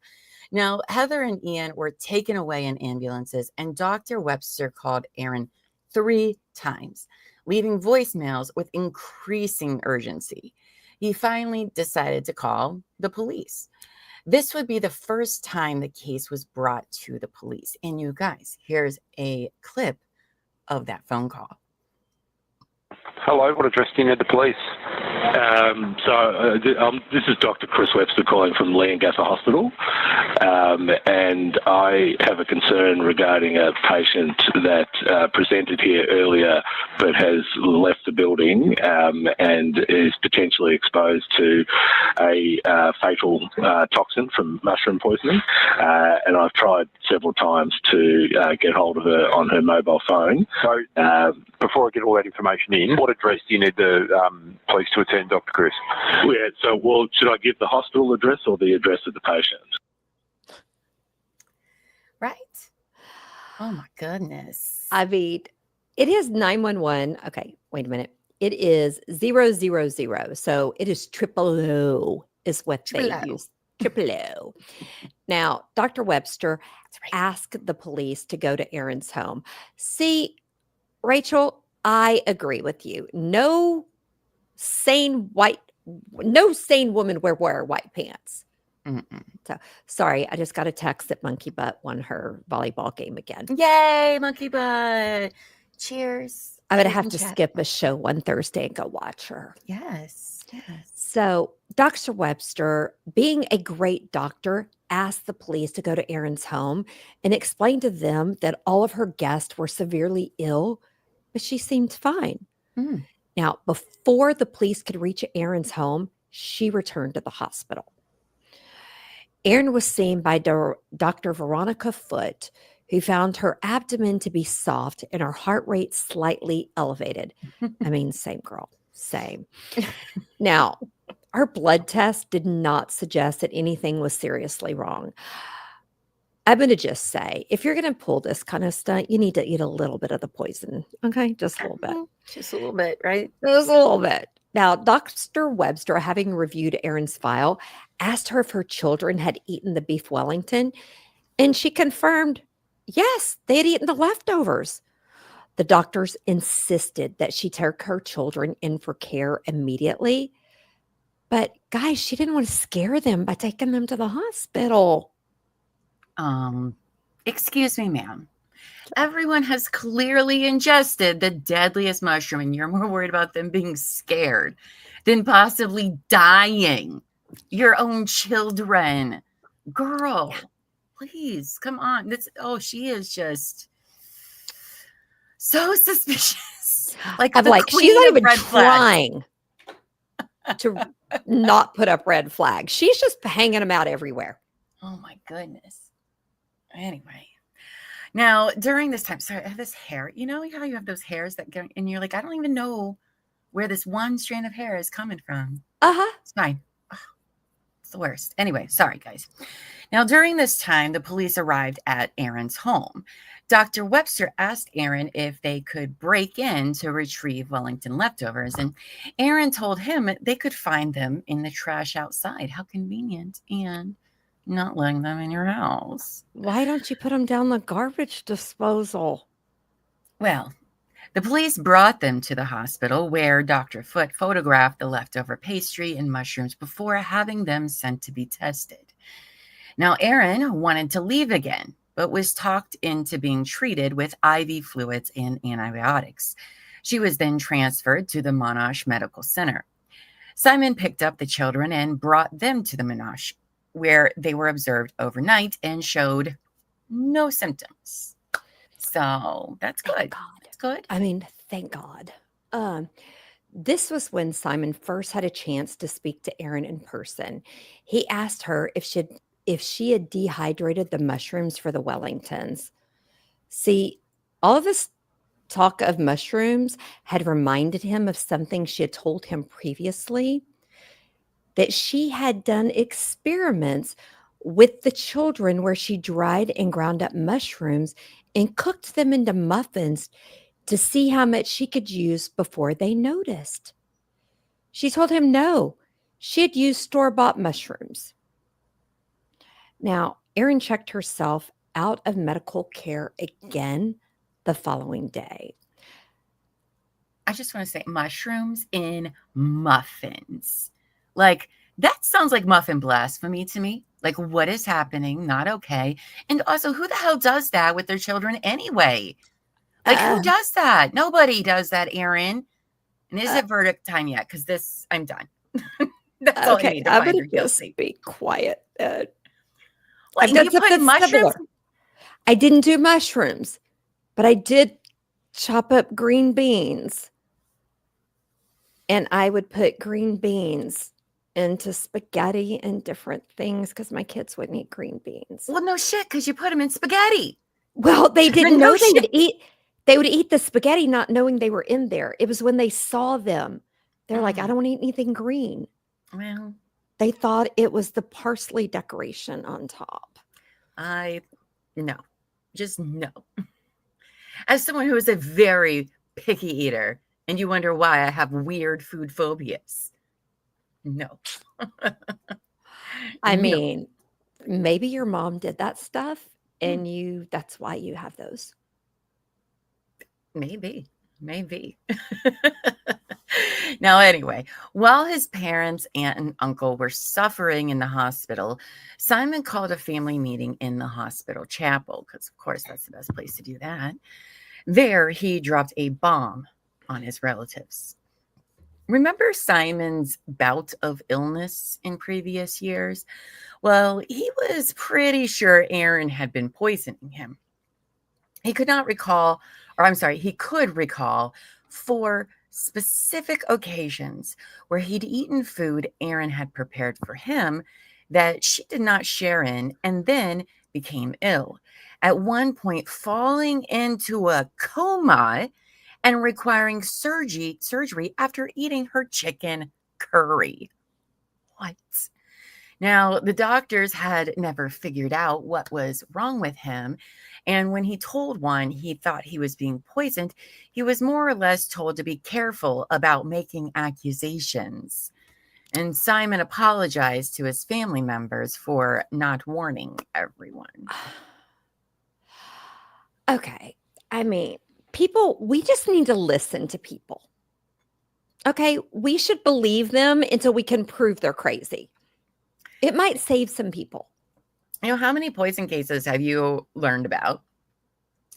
Now, Heather and Ian were taken away in ambulances, and Dr. Webster called Erin 3 times, leaving voicemails with increasing urgency. He finally decided to call the police. This would be the first time the case was brought to the police. And you guys, here's a clip of that phone call. Hello, what address do you need the police? This is Dr. Chris Webster calling from Leongatha Hospital, and I have a concern regarding a patient that presented here earlier but has left the building and is potentially exposed to a fatal toxin from mushroom poisoning, and I've tried several times to get hold of her on her mobile phone. So before I get all that information in, what address do you need the police to attend, Dr. Chris? Yeah, so, well, should I give the hospital address or the address of the patient? Right? Oh, my goodness. I mean, it is 911. Okay, wait a minute. It is 000. So it is 000 is what they use. 000. Now, Dr. Webster asked the police to go to Erin's home. See, Rachel, I agree with you. No sane woman would wear white pants. Mm-mm. So sorry, I just got a text that Monkey Butt won her volleyball game again. Yay, Monkey Butt. Cheers. I would have to skip a show one Thursday and go watch her. Yes. So Dr. Webster, being a great doctor, asked the police to go to Erin's home and explain to them that all of her guests were severely ill, but she seemed fine. Mm. Now, before the police could reach Erin's home, she returned to the hospital. Erin was seen by Dr. Veronica Foote, who found her abdomen to be soft and her heart rate slightly elevated. I mean, same girl, same. Now, her blood test did not suggest that anything was seriously wrong. I'm going to just say, if you're going to pull this kind of stunt, you need to eat a little bit of the poison. Okay, just a little bit. Just a little bit, right? Just a little bit. Now, Dr. Webster, having reviewed Erin's file, asked her if her children had eaten the beef Wellington, and she confirmed Yes, they had eaten the leftovers. The doctors insisted that she take her children in for care immediately. But guys, she didn't want to scare them by taking them to the hospital. Excuse me, ma'am. Everyone has clearly ingested the deadliest mushroom, and you're more worried about them being scared than possibly dying. Your own children. Girl, please, come on. She is just so suspicious. Like I'm the like, she's queen not of even red flags. trying to not put up red flags. She's just hanging them out everywhere. Oh my goodness. Anyway. Now, during this time, sorry, I have this hair. You know how you have those hairs that go, and you're like, I don't even know where this one strand of hair is coming from. It's fine. Oh, it's the worst. Anyway, sorry, guys. Now, during this time, the police arrived at Erin's home. Dr. Webster asked Erin if they could break in to retrieve Wellington leftovers, and Erin told him they could find them in the trash outside. How convenient, and not letting them in your house. Why don't you put them down the garbage disposal? Well, the police brought them to the hospital where Dr. Foote photographed the leftover pastry and mushrooms before having them sent to be tested. Now, Erin wanted to leave again, but was talked into being treated with IV fluids and antibiotics. She was then transferred to the Monash Medical Center. Simon picked up the children and brought them to the Monash, where they were observed overnight and showed no symptoms. So that's good. Thank God. That's good. I mean, thank God. This was when Simon first had a chance to speak to Erin in person. He asked her if she had dehydrated the mushrooms for the Wellingtons. See, all of this talk of mushrooms had reminded him of something she had told him previously, that she had done experiments with the children where she dried and ground up mushrooms and cooked them into muffins to see how much she could use before they noticed. She told him no, she had used store-bought mushrooms. Now, Erin checked herself out of medical care again the following day. I just want to say mushrooms in muffins. Like, that sounds like muffin blasphemy to me. Like, what is happening? Not okay. And also, who the hell does that with their children anyway? Like, who does that? Nobody does that, Erin. And is it verdict time yet? Because I'm done. That's all I need to I'm find going her to just guilty. be quiet. Like, I've done you something put mushrooms? similar. I didn't do mushrooms, but I did chop up green beans. And I would put green beans into spaghetti and different things because my kids wouldn't eat green beans. Well, no shit, because you put them in spaghetti. Well, they didn't No know shit. they would eat the spaghetti not knowing they were in there. It was when they saw them. They're like, I don't want to eat anything green. Well, They thought it was the parsley decoration on top. no. Just no. As someone who is a very picky eater, and you wonder why I have weird food phobias. No. I No. mean, maybe your mom did that stuff and that's why you have those. Maybe. Now, anyway, while his parents, aunt, and uncle were suffering in the hospital, Simon called a family meeting in the hospital chapel, because, of course, that's the best place to do that. There, he dropped a bomb on his relatives. Remember Simon's bout of illness in previous years? Well, he was pretty sure Erin had been poisoning him. He could recall 4 specific occasions where he'd eaten food Erin had prepared for him that she did not share in, and then became ill. At one point, falling into a coma and requiring surgery after eating her chicken curry. What? Now, the doctors had never figured out what was wrong with him. And when he told one he thought he was being poisoned, he was more or less told to be careful about making accusations. And Simon apologized to his family members for not warning everyone. Okay. I mean, people, we just need to listen to people. Okay. We should believe them until we can prove they're crazy. It might save some people. You know, how many poison cases have you learned about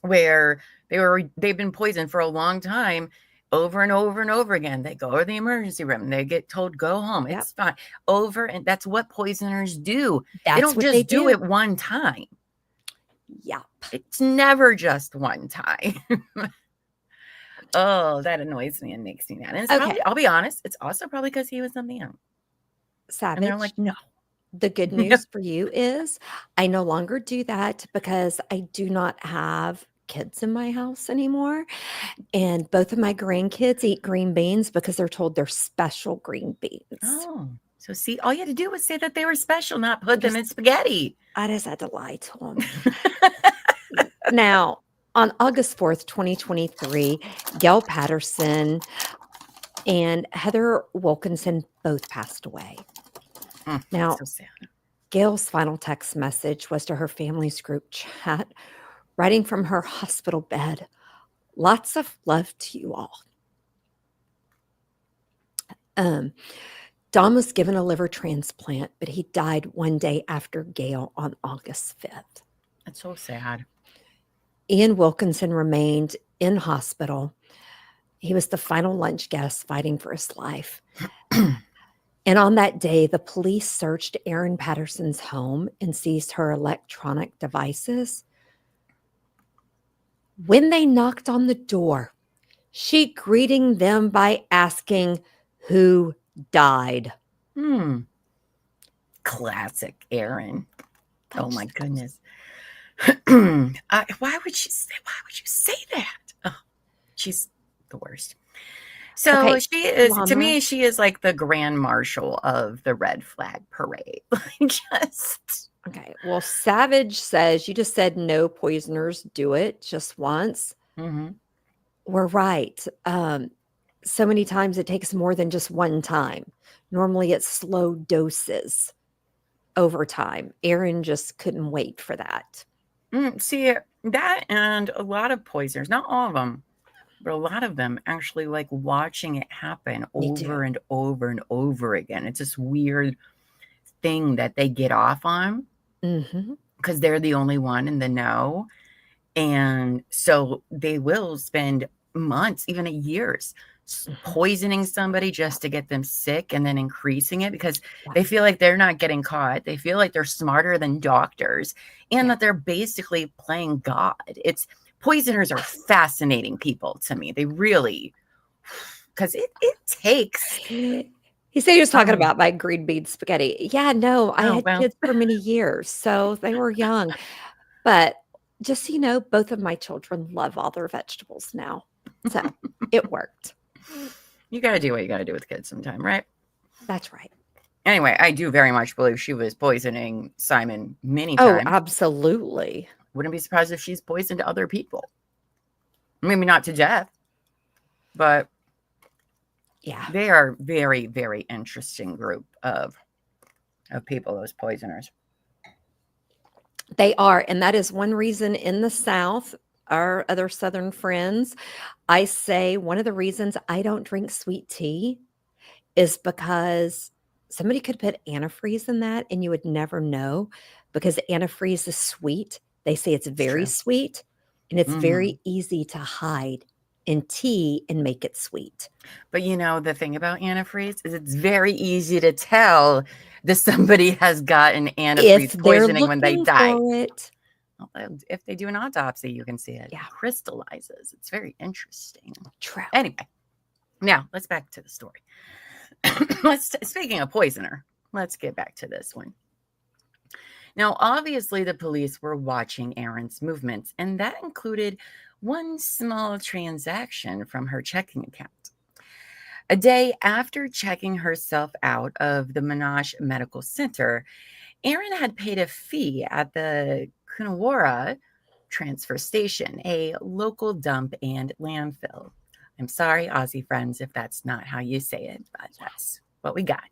where they've been poisoned for a long time, over and over and over again? They go to the emergency room, they get told, go home. Yep. It's fine. Over. And that's what poisoners do. That's they don't what just they do do. it one time. Yep. It's never just one time. Oh, that annoys me and makes me mad. And it's probably, I'll be honest, it's also probably because he was something young. Savage. And they're like, no. The good news for you is I no longer do that because I do not have kids in my house anymore. And both of my grandkids eat green beans because they're told they're special green beans. Oh, so see, all you had to do was say that they were special, not put them in spaghetti. I just had to lie to them. Now, on August 4th, 2023, Gail Patterson and Heather Wilkinson both passed away. Now, so sad. Gail's final text message was to her family's group chat, writing from her hospital bed, "Lots of love to you all." Don was given a liver transplant, but he died one day after Gail on August 5th. That's so sad. Ian Wilkinson remained in hospital. He was the final lunch guest fighting for his life. And on that day, the police searched Erin Patterson's home and seized her electronic devices. When they knocked on the door, she greeted them by asking who died. Classic Erin. Oh my goodness. Why would you say that? Oh, she's the worst. So she is, to me, she is like the grand marshal of the red flag parade. Okay. Well, Savage says, you just said no poisoners do it just once. Mm-hmm. We're right. So many times it takes more than just one time. Normally it's slow doses over time. Erin just couldn't wait for that. See, that and a lot of poisoners, not all of them, but a lot of them actually like watching it happen over and over and over again. It's this weird thing that they get off on because they're the only one in the know. And so they will spend months, even years, poisoning somebody just to get them sick and then increasing it because they feel like they're not getting caught. They feel like they're smarter than doctors and that they're basically playing God. Poisoners are fascinating people to me. They really, because it takes. He said he was talking about my green bean spaghetti. Yeah, no, I had kids for many years, so they were young. But just so you know, both of my children love all their vegetables now. So it worked. You got to do what you got to do with kids sometime, right? That's right. Anyway, I do very much believe she was poisoning Simon many times. Oh, absolutely. Wouldn't be surprised if she's poisoned other people. Maybe not to death, but yeah, they are very, very interesting group of people, those poisoners. They are. And that is one reason in the South, our other Southern friends, I say one of the reasons I don't drink sweet tea is because somebody could put antifreeze in that and you would never know because antifreeze is sweet. They say it's very sweet and it's very easy to hide in tea and make it sweet. But you know, the thing about antifreeze is it's very easy to tell that somebody has gotten antifreeze poisoning when they die. If they do an autopsy, you can see it. Yeah. It crystallizes. It's very interesting. True. Anyway, now let's back to the story. Speaking of poisoner, let's get back to this one. Now, obviously, the police were watching Erin's movements, and that included one small transaction from her checking account. A day after checking herself out of the Monash Medical Center, Erin had paid a fee at the Coonawarra transfer station, a local dump and landfill. I'm sorry, Aussie friends, if that's not how you say it, but that's what we got.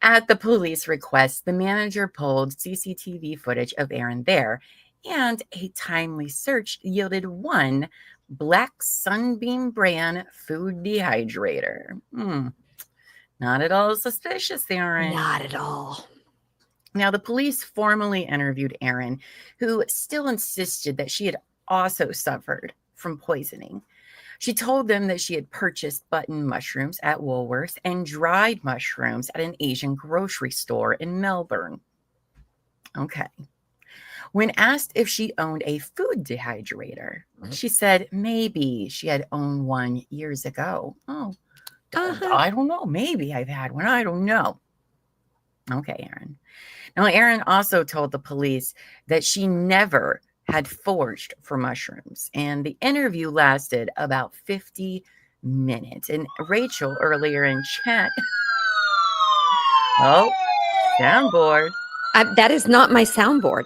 At the police request, the manager pulled CCTV footage of Erin there, and a timely search yielded one Black Sunbeam brand food dehydrator. Not at all suspicious, Erin. Not at all. Now, the police formally interviewed Erin, who still insisted that she had also suffered from poisoning. She told them that she had purchased button mushrooms at Woolworths and dried mushrooms at an Asian grocery store in Melbourne. Okay. When asked if she owned a food dehydrator, she said maybe she had owned one years ago. I don't know. Maybe I've had one. I don't know. Okay, Erin. Now, Erin also told the police that she never had foraged for mushrooms, and the interview lasted about 50 minutes. And Rachel earlier in chat, soundboard. That is not my soundboard.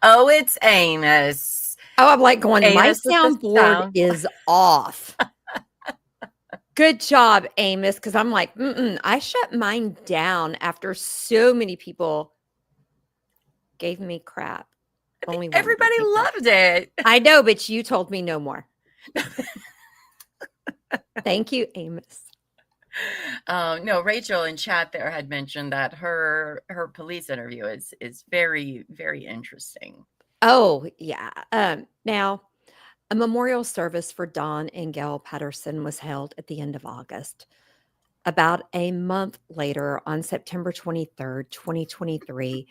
Oh, it's Amos. Oh, I'm like going, my Amos with the soundboard sound. is off. Good job, Amos, because I'm like, I shut mine down after so many people gave me crap. Only one Everybody gave me crap. loved it. I know, but you told me no more. Thank you, Amos. No, Rachel in chat there had mentioned that her police interview is very, very interesting. Oh, yeah. Now, a memorial service for Don and Gail Patterson was held at the end of August. About a month later, on September 23rd, 2023,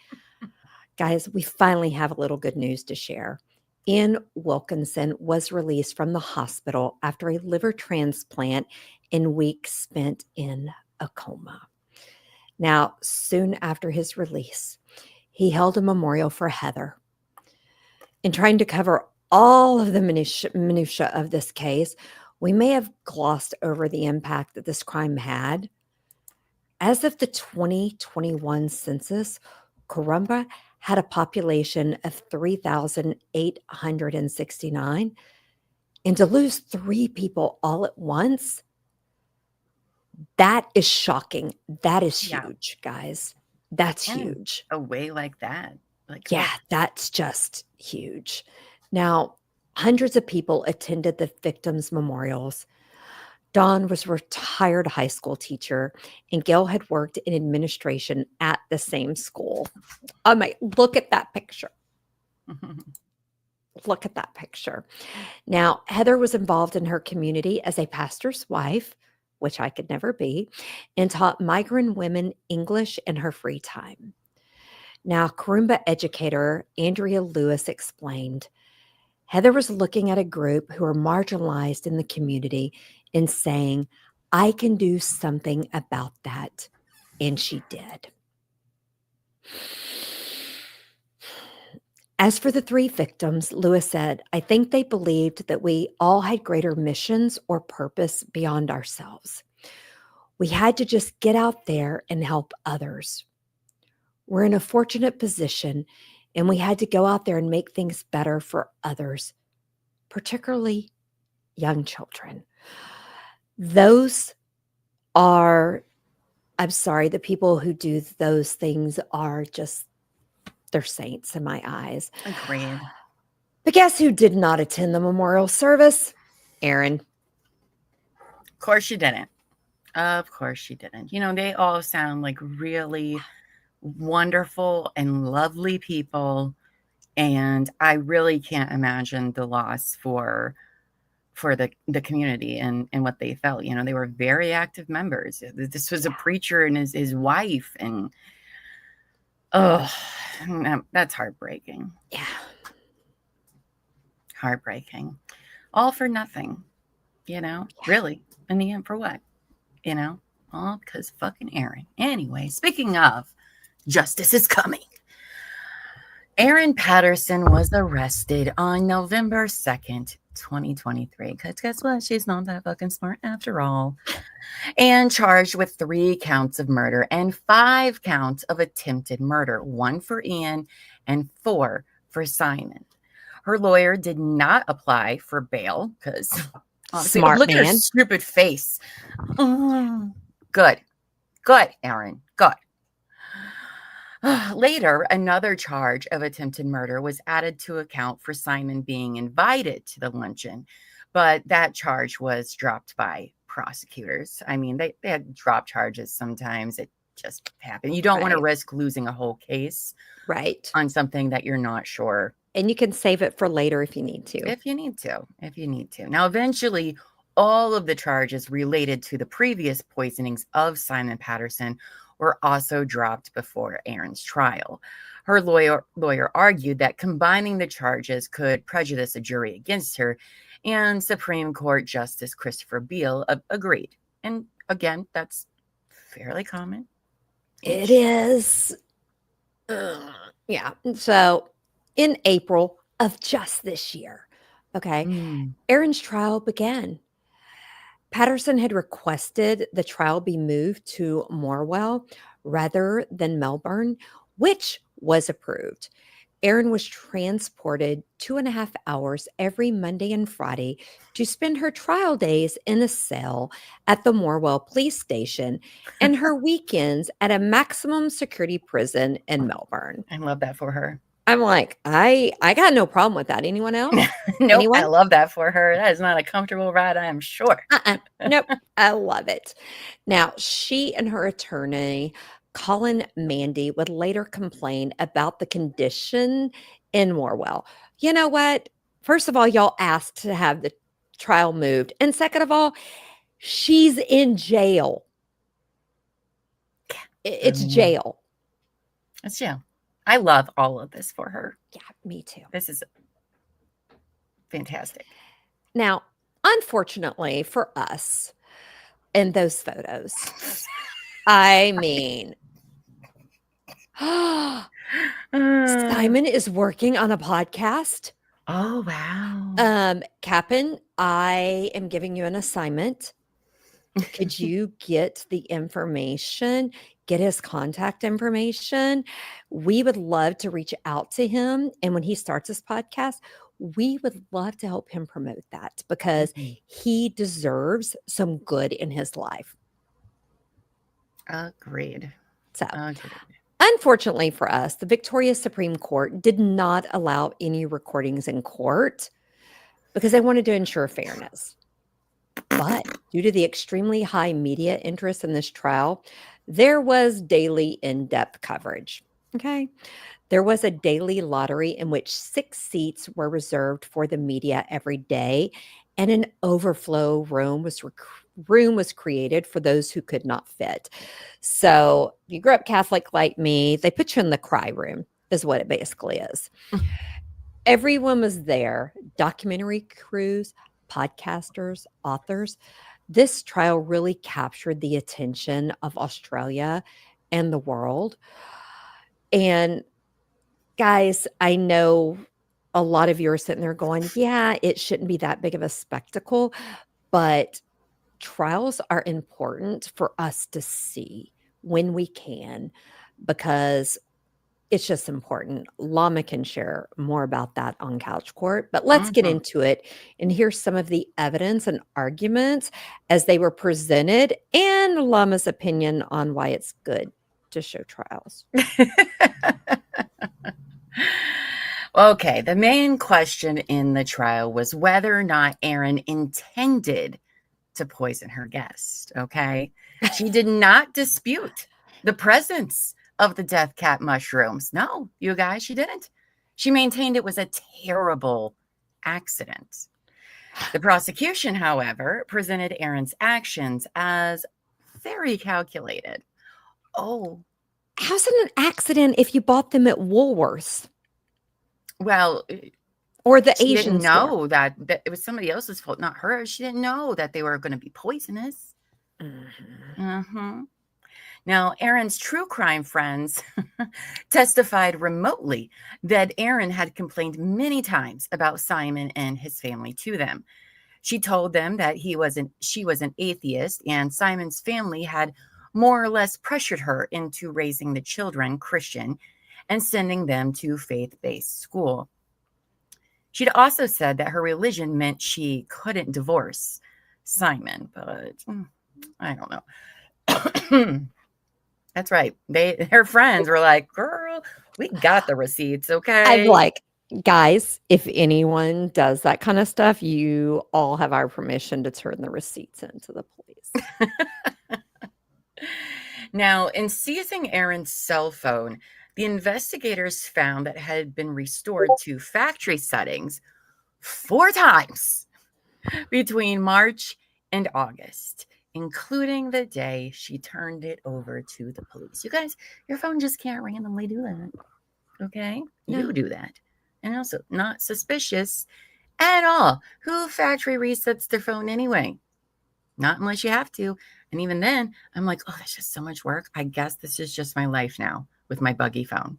guys, we finally have a little good news to share. Ian Wilkinson was released from the hospital after a liver transplant and weeks spent in a coma. Now, soon after his release, he held a memorial for Heather. In trying to cover all of the minutiae of this case, we may have glossed over the impact that this crime had. As of the 2021 census, Corumba had a population of 3,869, and to lose 3 people all at once, that is shocking. That is huge, guys. That's huge. A way like that. Yeah, that's just huge. Now, hundreds of people attended the victims' memorials. Dawn was a retired high school teacher, and Gail had worked in administration at the same school. Oh my, look at that picture. Look at that picture. Now, Heather was involved in her community as a pastor's wife, which I could never be, and taught migrant women English in her free time. Now, Corumba educator Andrea Lewis explained, Heather was looking at a group who are marginalized in the community and saying, I can do something about that. And she did. As for the 3 victims, Lewis said, I think they believed that we all had greater missions or purpose beyond ourselves. We had to just get out there and help others. We're in a fortunate position, and we had to go out there and make things better for others, particularly young children. Those are, I'm sorry, the people who do those things are just, they're saints in my eyes. Agreed. But guess who did not attend the memorial service? Erin. Of course she didn't. Of course she didn't. You know, they all sound like really wonderful and lovely people, and I really can't imagine the loss for the community and what they felt. You know, they were very active members. This was a preacher and his wife, and that's heartbreaking. Yeah, heartbreaking. All for nothing, you know. Really, in the end, for what? You know, all because fucking Erin. Anyway, speaking of, justice is coming. Erin Patterson was arrested on November 2nd, 2023. Because guess what? She's not that fucking smart after all. And charged with 3 counts of murder and 5 counts of attempted murder. 1 for Ian and 4 for Simon. Her lawyer did not apply for bail because smart look man. at her stupid face. Good, Erin. Good. Later, another charge of attempted murder was added to account for Simon being invited to the luncheon, but that charge was dropped by prosecutors. I mean, they had drop charges sometimes. It just happened. You don't want to Right. risk losing a whole case Right. on something that you're not sure. And you can save it for later if you need to. If you need to. Now, eventually, all of the charges related to the previous poisonings of Simon Patterson were also dropped before Erin's trial. Her lawyer argued that combining the charges could prejudice a jury against her, and Supreme Court Justice Christopher Beale agreed. And again, that's fairly common. It is. Yeah. So in April of just this year, okay, Erin's trial began. Patterson had requested the trial be moved to Morwell rather than Melbourne, which was approved. Erin was transported 2.5 hours every Monday and Friday to spend her trial days in a cell at the Morwell police station and her weekends at a maximum security prison in Melbourne. I love that for her. I'm like, I got no problem with that. Anyone else? Nope, Anyone? I love that for her. That is not a comfortable ride, I am sure. Nope, I love it. Now, she and her attorney, Colin Mandy, would later complain about the condition in Morwell. You know what? First of all, y'all asked to have the trial moved. And second of all, she's in jail. It's jail. It's jail. I love all of this for her. Yeah, me too. This is fantastic. Now, unfortunately for us, in those photos, I mean, Simon is working on a podcast. Oh, wow. Captain, I am giving you an assignment. Could you get the information, get his contact information? We would love to reach out to him. And when he starts his podcast, we would love to help him promote that because he deserves some good in his life. Agreed. So, Agreed. Unfortunately for us, the Victoria Supreme Court did not allow any recordings in court because they wanted to ensure fairness. But due to the extremely high media interest in this trial, there was daily in-depth coverage. Okay. There was a daily lottery in which 6 seats were reserved for the media every day, and an overflow room was created for those who could not fit. So you grew up Catholic like me, they put you in the cry room, is what it basically is. Everyone was there, documentary crews, podcasters, authors. This trial really captured the attention of Australia and the world. And guys, I know a lot of you are sitting there going, yeah, it shouldn't be that big of a spectacle, but trials are important for us to see when we can, because it's just important. Lama can share more about that on Couch Court, but let's get into it and hear some of the evidence and arguments as they were presented and Lama's opinion on why it's good to show trials. Okay, the main question in the trial was whether or not Erin intended to poison her guest, okay? She did not dispute the presence of the death cap mushrooms. No, you guys, she didn't. She maintained it was a terrible accident. The prosecution, however, presented Erin's actions as very calculated. Oh. How's it an accident if you bought them at Woolworths? Well, or the she Asian didn't know store. that it was somebody else's fault, not hers. She didn't know that they were going to be poisonous. Now, Erin's true crime friends testified remotely that Erin had complained many times about Simon and his family to them. She told them that she was an atheist, and Simon's family had more or less pressured her into raising the children Christian and sending them to faith-based school. She'd also said that her religion meant she couldn't divorce Simon, but I don't know. That's right. Her friends were like, girl, we got the receipts, I'm okay? like, guys, if anyone does that kind of stuff, you all have our permission to turn the receipts into the police. Now, in seizing Erin's cell phone, the investigators found that it had been restored to factory settings 4 times between March and August, including the day she turned it over to the police. You guys, your phone just can't randomly do that. Okay? No. You do that. And also, not suspicious at all. Who factory resets their phone anyway? Not unless you have to. And even then, I'm like, oh, that's just so much work. I guess this is just my life now with my buggy phone.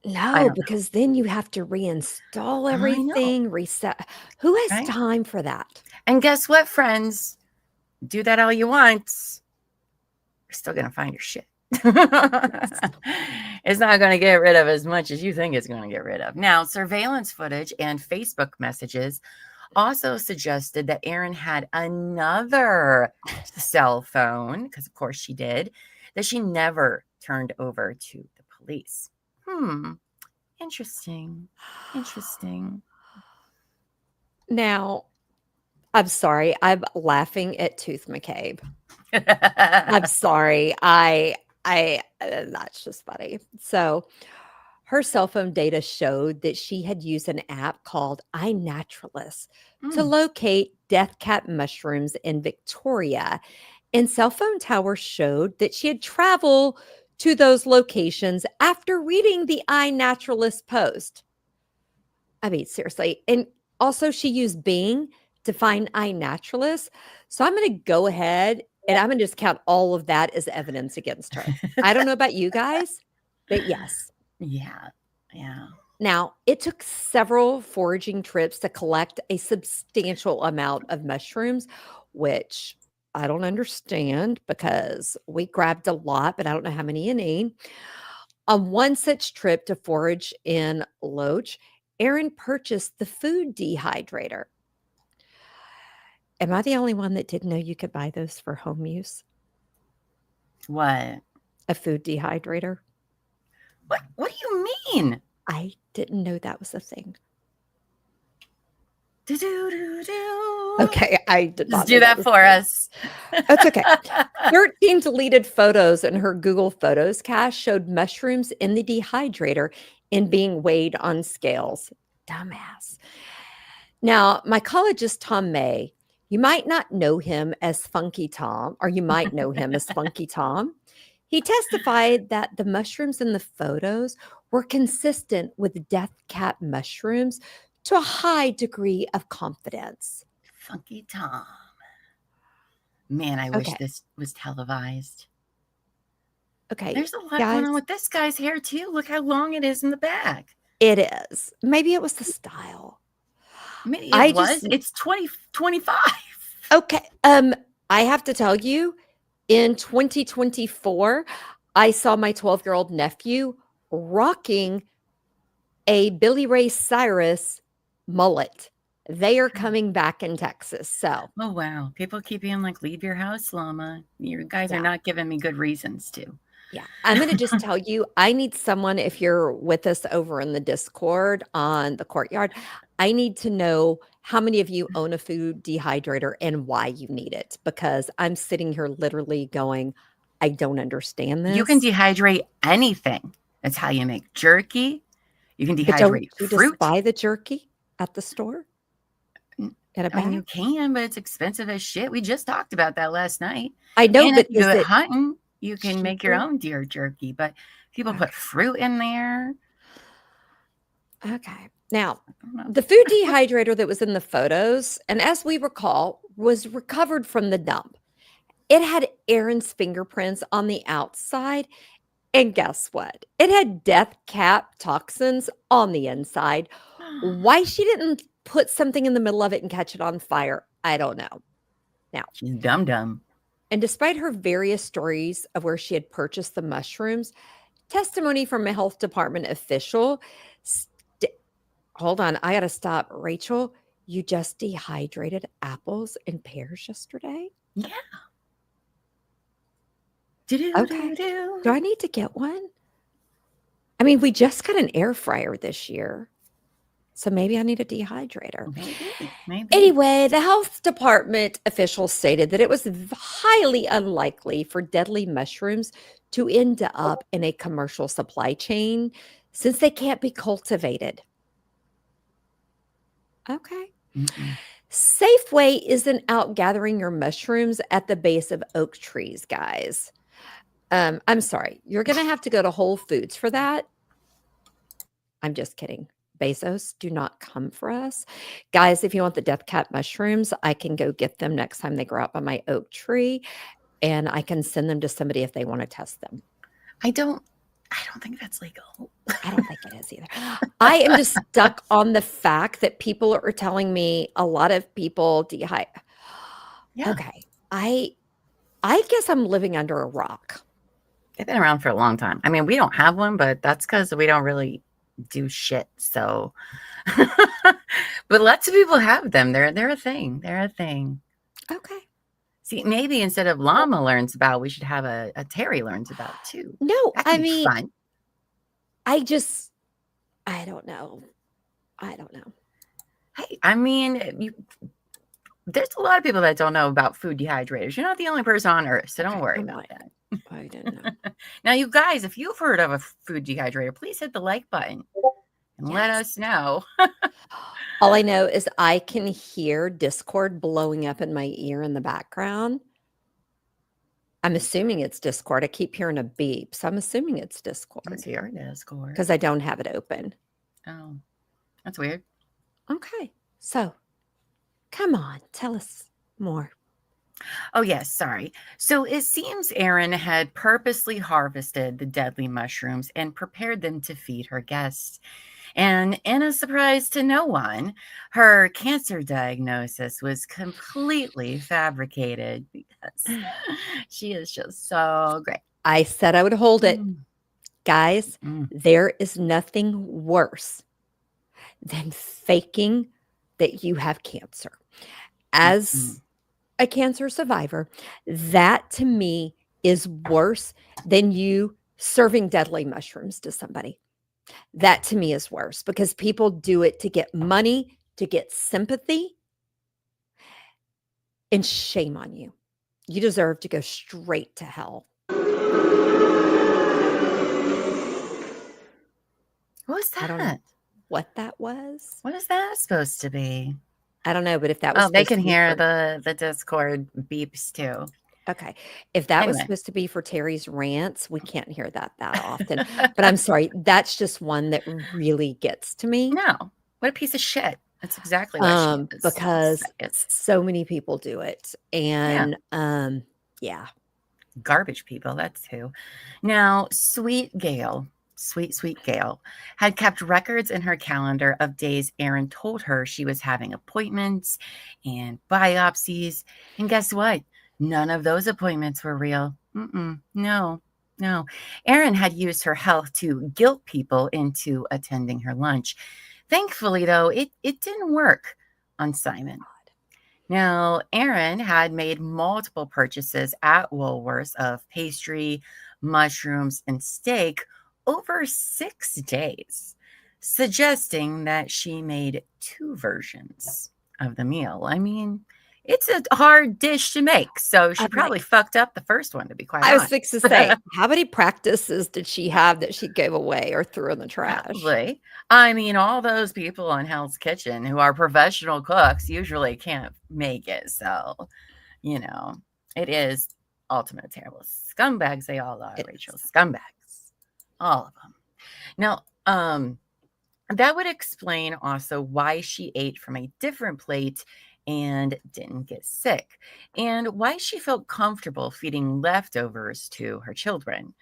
No, because then you have to reinstall everything, reset. Who has Right? time for that? And guess what, friends? Do that all you want. You're still going to find your shit. It's not going to get rid of as much as you think it's going to get rid of. Now, surveillance footage and Facebook messages also suggested that Erin had another cell phone, because of course she did, that she never turned over to the police. Interesting. Now, I'm sorry. I'm laughing at Tooth McCabe. I'm sorry. That's just funny. So her cell phone data showed that she had used an app called iNaturalist to locate death cap mushrooms in Victoria. And cell phone towers showed that she had traveled to those locations after reading the iNaturalist post. I mean, seriously. And also she used Bing to find iNaturalist. So I'm going to go ahead and I'm going to just count all of that as evidence against her. I don't know about you guys, but yes. Yeah. Now, it took several foraging trips to collect a substantial amount of mushrooms, which I don't understand because we grabbed a lot, but I don't know how many you need. On one such trip to forage in Loach, Erin purchased the food dehydrator. Am I the only one that didn't know you could buy those for home use? What? A food dehydrator? What do you mean? I didn't know that was a thing. Okay, I did not Just do that for us. That's okay. 13 deleted photos in her Google Photos cache showed mushrooms in the dehydrator and being weighed on scales. Dumbass. Now, mycologist Tom May, you might not know him as Funky Tom, or you might know him as Funky Tom. He testified that the mushrooms in the photos were consistent with death cap mushrooms to a high degree of confidence. Funky Tom. Man, I wish this was televised. Okay. There's a lot going on with this guy's hair, too. Look how long it is in the back. It is. Maybe it was the style. Maybe it was. It's 2025. Okay. I have to tell you, in 2024, I saw my 12-year-old nephew rocking a Billy Ray Cyrus mullet. They are coming back in Texas. So, oh wow, people keep being like, "Leave your house, Llama." You guys are not giving me good reasons to. Yeah, I'm going to just tell you, I need someone, if you're with us over in the Discord on the courtyard, I need to know how many of you own a food dehydrator and why you need it, because I'm sitting here literally going, I don't understand this. You can dehydrate anything. That's how you make jerky. You can dehydrate fruit. You just buy the jerky at the store? I mean, you can, but it's expensive as shit. We just talked about that last night. I know, but if you go hunting, you can make your own deer jerky, but people put fruit in there. Okay. Now, the food dehydrator that was in the photos, and as we recall, was recovered from the dump. It had Erin's fingerprints on the outside. And guess what? It had death cap toxins on the inside. Why she didn't put something in the middle of it and catch it on fire, I don't know. Now, she's dumb. And despite her various stories of where she had purchased the mushrooms, testimony from a health department official. Hold on, I got to stop. Rachel, you just dehydrated apples and pears yesterday? Yeah. Okay. Do-do-do-do. Do I need to get one? I mean, we just got an air fryer this year. So maybe I need a dehydrator. Maybe. Anyway, the health department officials stated that it was highly unlikely for deadly mushrooms to end up in a commercial supply chain since they can't be cultivated. Okay. Mm-mm. Safeway isn't out gathering your mushrooms at the base of oak trees, guys. I'm sorry. You're going to have to go to Whole Foods for that. I'm just kidding. Bezos, do not come for us. Guys, if you want the death cat mushrooms, I can go get them next time they grow up on my oak tree, and I can send them to somebody if they want to test them. I don't think that's legal. I don't think it is either. I am just stuck on the fact that people are telling me a lot of people Yeah. Okay. I guess I'm living under a rock. They've been around for a long time. I mean, we don't have one, but that's because we don't really do shit. So, but lots of people have them. They're a thing. They're a thing. Okay. See, maybe instead of Llama learns about, we should have a Terry learns about too. No, That could I be mean, fun. I don't know. Hey, I mean, there's a lot of people that don't know about food dehydrators. You're not the only person on earth, so don't Okay, worry I'm about not. that. I didn't know. Now, you guys, if you've heard of a food dehydrator, please hit the like button and let Yes. us know. All I know is I can hear Discord blowing up in my ear in the background. I'm assuming it's Discord. I keep hearing a beep, so I'm assuming it's Discord Let's see our Discord. because I don't have it open. Oh, that's weird. Okay, so come on, tell us more. Oh, yes, sorry. So it seems Erin had purposely harvested the deadly mushrooms and prepared them to feed her guests. And in a surprise to no one, her cancer diagnosis was completely fabricated because she is just so great. I said I would hold it. Guys, Mm. there is nothing worse than faking that you have cancer. As a cancer survivor, that to me is worse than you serving deadly mushrooms to somebody. That to me is worse because people do it to get money, to get sympathy. And shame on you. You deserve to go straight to hell. What was I don't know that? what that was. What is that supposed to be? I don't know, but if that was Oh, they supposed can to be hear for- the Discord beeps too. Okay. If that was Anyway. supposed to be for Terry's rants, we can't hear that often. But I'm sorry, that's just one that really gets to me. No, what a piece of shit. That's exactly what she is. Because It's so many people do it. And yeah. garbage people, that's who. Now, sweet Gail, sweet Gail, had kept records in her calendar of days Erin told her she was having appointments and biopsies. And guess what? None of those appointments were real. No. Erin had used her health to guilt people into attending her lunch. Thankfully, though, it didn't work on Simon. Now, Erin had made multiple purchases at Woolworths of pastry, mushrooms, and steak over 6 days, suggesting that she made 2 versions of the meal. I mean, it's a hard dish to make, so she probably fucked up the first one, to be quite honest. I was fixing to say, how many practices did she have that she gave away or threw in the trash? Probably. I mean, all those people in Hell's Kitchen who are professional cooks usually can't make it. So, you know, it is ultimate terrible. Scumbags they all are, Rachel. Scumbags. All of them. Now, that would explain also why she ate from a different plate and didn't get sick, and why she felt comfortable feeding leftovers to her children.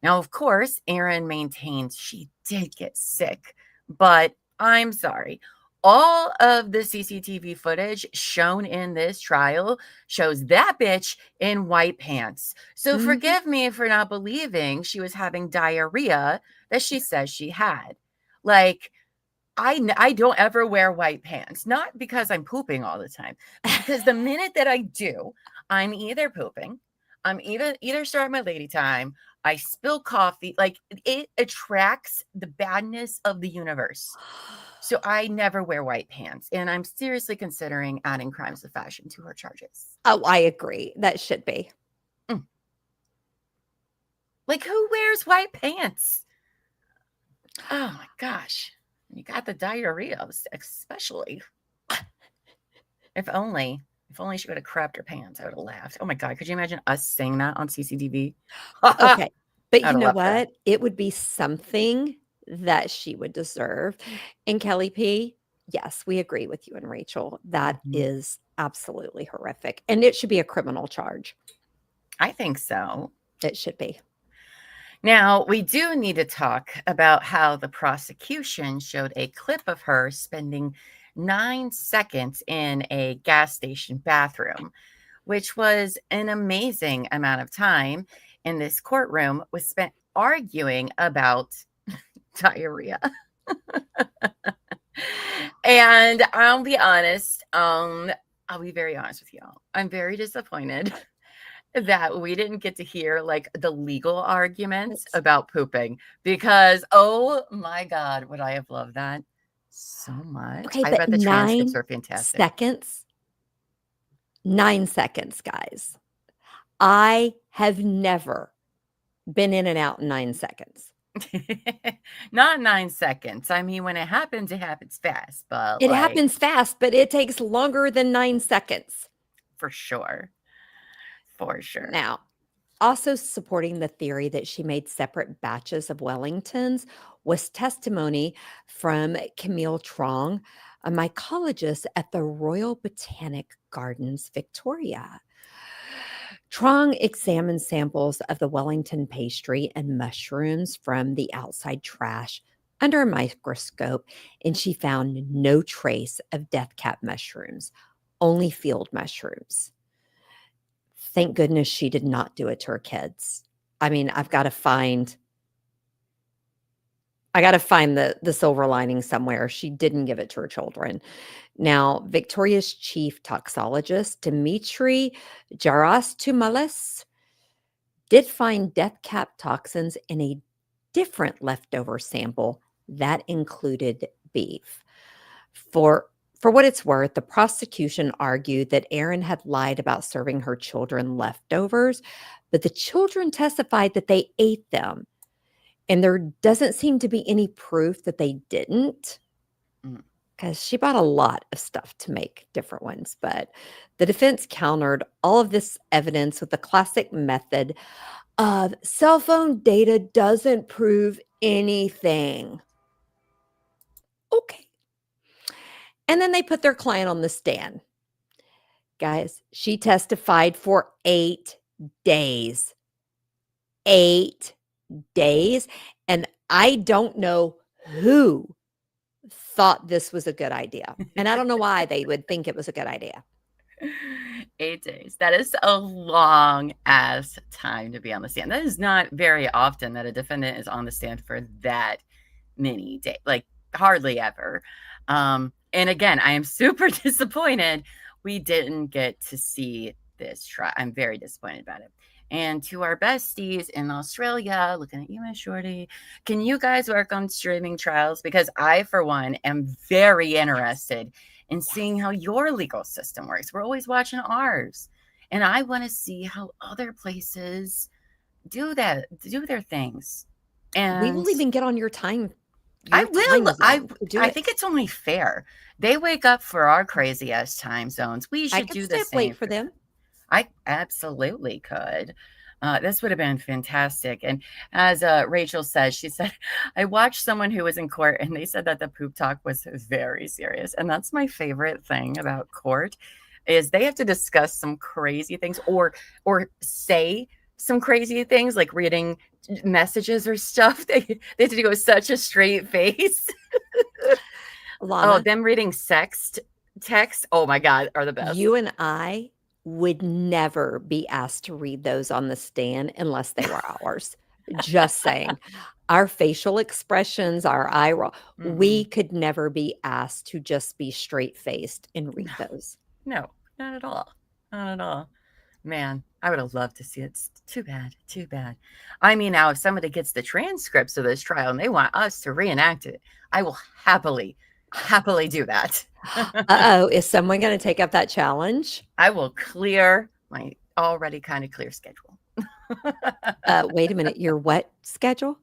Now, of course, Erin maintains she did get sick, but I'm sorry. All of the CCTV footage shown in this trial shows that bitch in white pants. So forgive me for not believing she was having diarrhea that she says she had. Like, I don't ever wear white pants, not because I'm pooping all the time, because the minute that I do, I'm either pooping, I'm either starting my lady time, I spill coffee, like it attracts the badness of the universe. So I never wear white pants, and I'm seriously considering adding crimes of fashion to her charges. Oh, I agree. That should be. Like, who wears white pants? Oh my gosh. You got the diarrhea, especially. If only she would have crapped her pants. I would have laughed. Oh my God. Could you imagine us saying that on CCTV? Okay. But I'd you know love that. what? It would be something that she would deserve. And Kelly P, yes, we agree with you and Rachel. That is absolutely horrific. And it should be a criminal charge. I think so. It should be. Now, we do need to talk about how the prosecution showed a clip of her spending 9 seconds in a gas station bathroom, which was an amazing amount of time in this courtroom was spent arguing about diarrhea. And I'll be honest, I'll be very honest with y'all. I'm very disappointed that we didn't get to hear like the legal arguments about pooping, because oh my God, would I have loved that so much. Okay, I but bet the transcripts are fantastic. 9 seconds, guys. I have never been in and out in 9 seconds. Not 9 seconds. I mean, when it happens fast, but It happens fast, but it takes longer than 9 seconds. For sure. For sure. Now, also supporting the theory that she made separate batches of Wellingtons was testimony from Camille Trong, a mycologist at the Royal Botanic Gardens, Victoria. Trong examined samples of the Wellington pastry and mushrooms from the outside trash under a microscope, and she found no trace of death cap mushrooms, only field mushrooms. Thank goodness she did not do it to her kids. I mean, I've got to find the silver lining somewhere. She didn't give it to her children. Now, Victoria's chief toxologist, Dimitri Jarostumales, did find death cap toxins in a different leftover sample that included beef. For what it's worth, the prosecution argued that Erin had lied about serving her children leftovers, but the children testified that they ate them. And there doesn't seem to be any proof that they didn't, because she bought a lot of stuff to make different ones. But the defense countered all of this evidence with the classic method of cell phone data doesn't prove anything. Okay. And then they put their client on the stand. Guys, she testified for 8 days. 8 days. And I don't know who thought this was a good idea. And I don't know why they would think it was a good idea. 8 days. That is a long ass time to be on the stand. That is not very often that a defendant is on the stand for that many days, like hardly ever. And again, I am super disappointed we didn't get to see this trial. I'm very disappointed about it. And to our besties in Australia, looking at you, Miss Shorty, can you guys work on streaming trials? Because I, for one, am very interested in seeing how your legal system works. We're always watching ours. And I want to see how other places do their things. And we will even get on your time. I will. I think it's only fair. They wake up for our crazy ass time zones. We should do the same late for them. I absolutely could. This would have been fantastic. And as Rachel says, she said, I watched someone who was in court and they said that the poop talk was very serious. And that's my favorite thing about court is they have to discuss some crazy things or say some crazy things like reading messages or stuff. They have to go with such a straight face. Oh, them reading text. Oh my God, are the best. You and I would never be asked to read those on the stand unless they were ours. Just saying. Our facial expressions, our eye roll, we could never be asked to just be straight faced and read those. No, not at all. Not at all. Man, I would have loved to see it. It's too bad. Too bad. I mean, now if somebody gets the transcripts of this trial and they want us to reenact it, I will happily do that. Uh-oh, is someone going to take up that challenge? I will clear my already kind of clear schedule. Wait a minute, your what schedule?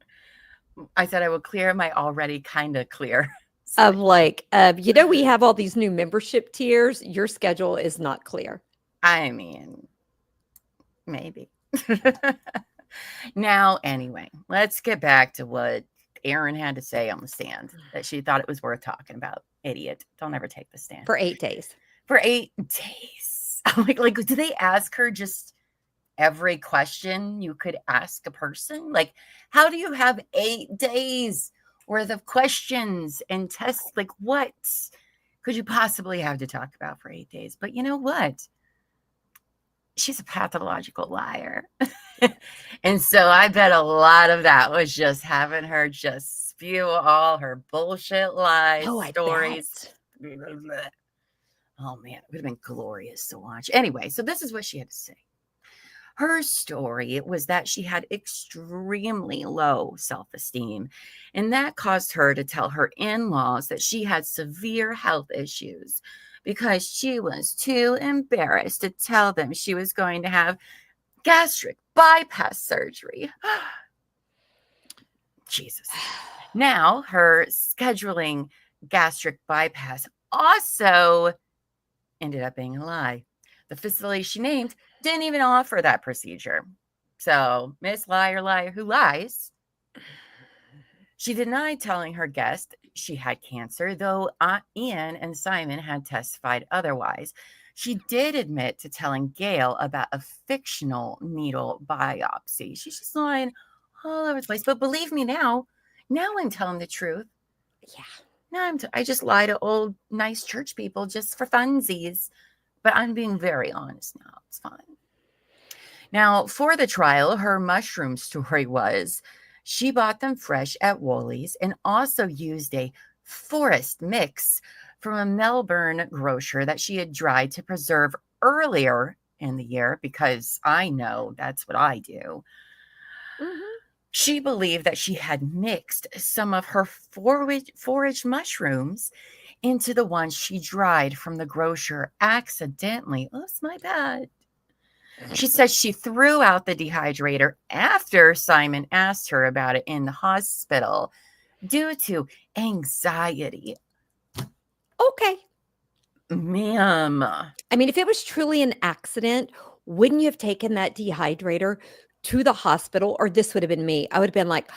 I said I will clear my already kind of clear. Of like, we have all these new membership tiers. Your schedule is not clear. I mean, maybe. Now, anyway, let's get back to what Erin had to say on the stand, that she thought it was worth talking about. Idiot. Don't ever take the stand. For 8 days. For 8 days. Like, do they ask her just every question you could ask a person? Like, how do you have 8 days worth of questions and tests? Like, what could you possibly have to talk about for 8 days? But you know what? She's a pathological liar. And so I bet a lot of that was just having her just spew all her bullshit lies, stories. Oh man, it would have been glorious to watch. Anyway, so this is what she had to say. Her story was that she had extremely low self-esteem, and that caused her to tell her in-laws that she had severe health issues because she was too embarrassed to tell them she was going to have gastric bypass surgery. Jesus. Now, her scheduling gastric bypass also ended up being a lie. The facility she named didn't even offer that procedure. So, Miss Liar who lies. She denied telling her guest she had cancer, though Ian and Simon had testified otherwise. She did admit to telling Gail about a fictional needle biopsy. She's just lying all over the place. But believe me now I'm telling the truth. Yeah. Now I just lie to old, nice church people just for funsies. But I'm being very honest now. It's fine. Now, for the trial, her mushroom story was she bought them fresh at Woolies and also used a forest mix from a Melbourne grocer that she had dried to preserve earlier in the year, because I know that's what I do. Mm-hmm. She believed that she had mixed some of her forage mushrooms into the ones she dried from the grocer accidentally. Oh, it's my bad. She says she threw out the dehydrator after Simon asked her about it in the hospital due to anxiety. Okay. Ma'am. I mean, if it was truly an accident, wouldn't you have taken that dehydrator to the hospital? Or this would have been me. I would have been like,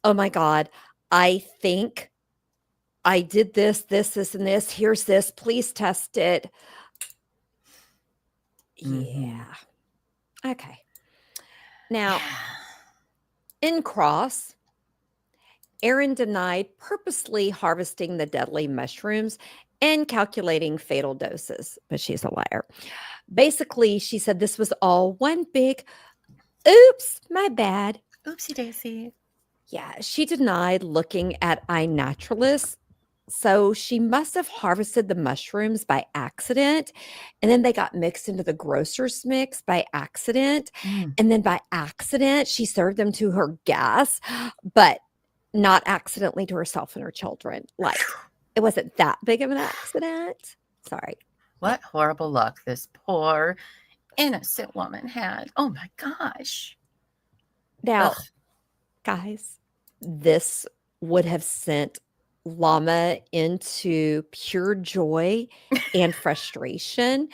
oh my God, I think I did this, and this. Here's this. Please test it. Mm-hmm. Yeah. Okay. Now, in cross, Erin denied purposely harvesting the deadly mushrooms and calculating fatal doses, but she's a liar. Basically, she said this was all one big, oops, my bad. Oopsie daisy. Yeah, she denied looking at iNaturalist. So she must have harvested the mushrooms by accident, and then they got mixed into the grocer's mix by accident. And then by accident, she served them to her guests, but not accidentally to herself and her children. Like, it wasn't that big of an accident. Sorry. What horrible luck this poor innocent woman had. Oh my gosh. Now, guys, this would have sent Llama into pure joy and frustration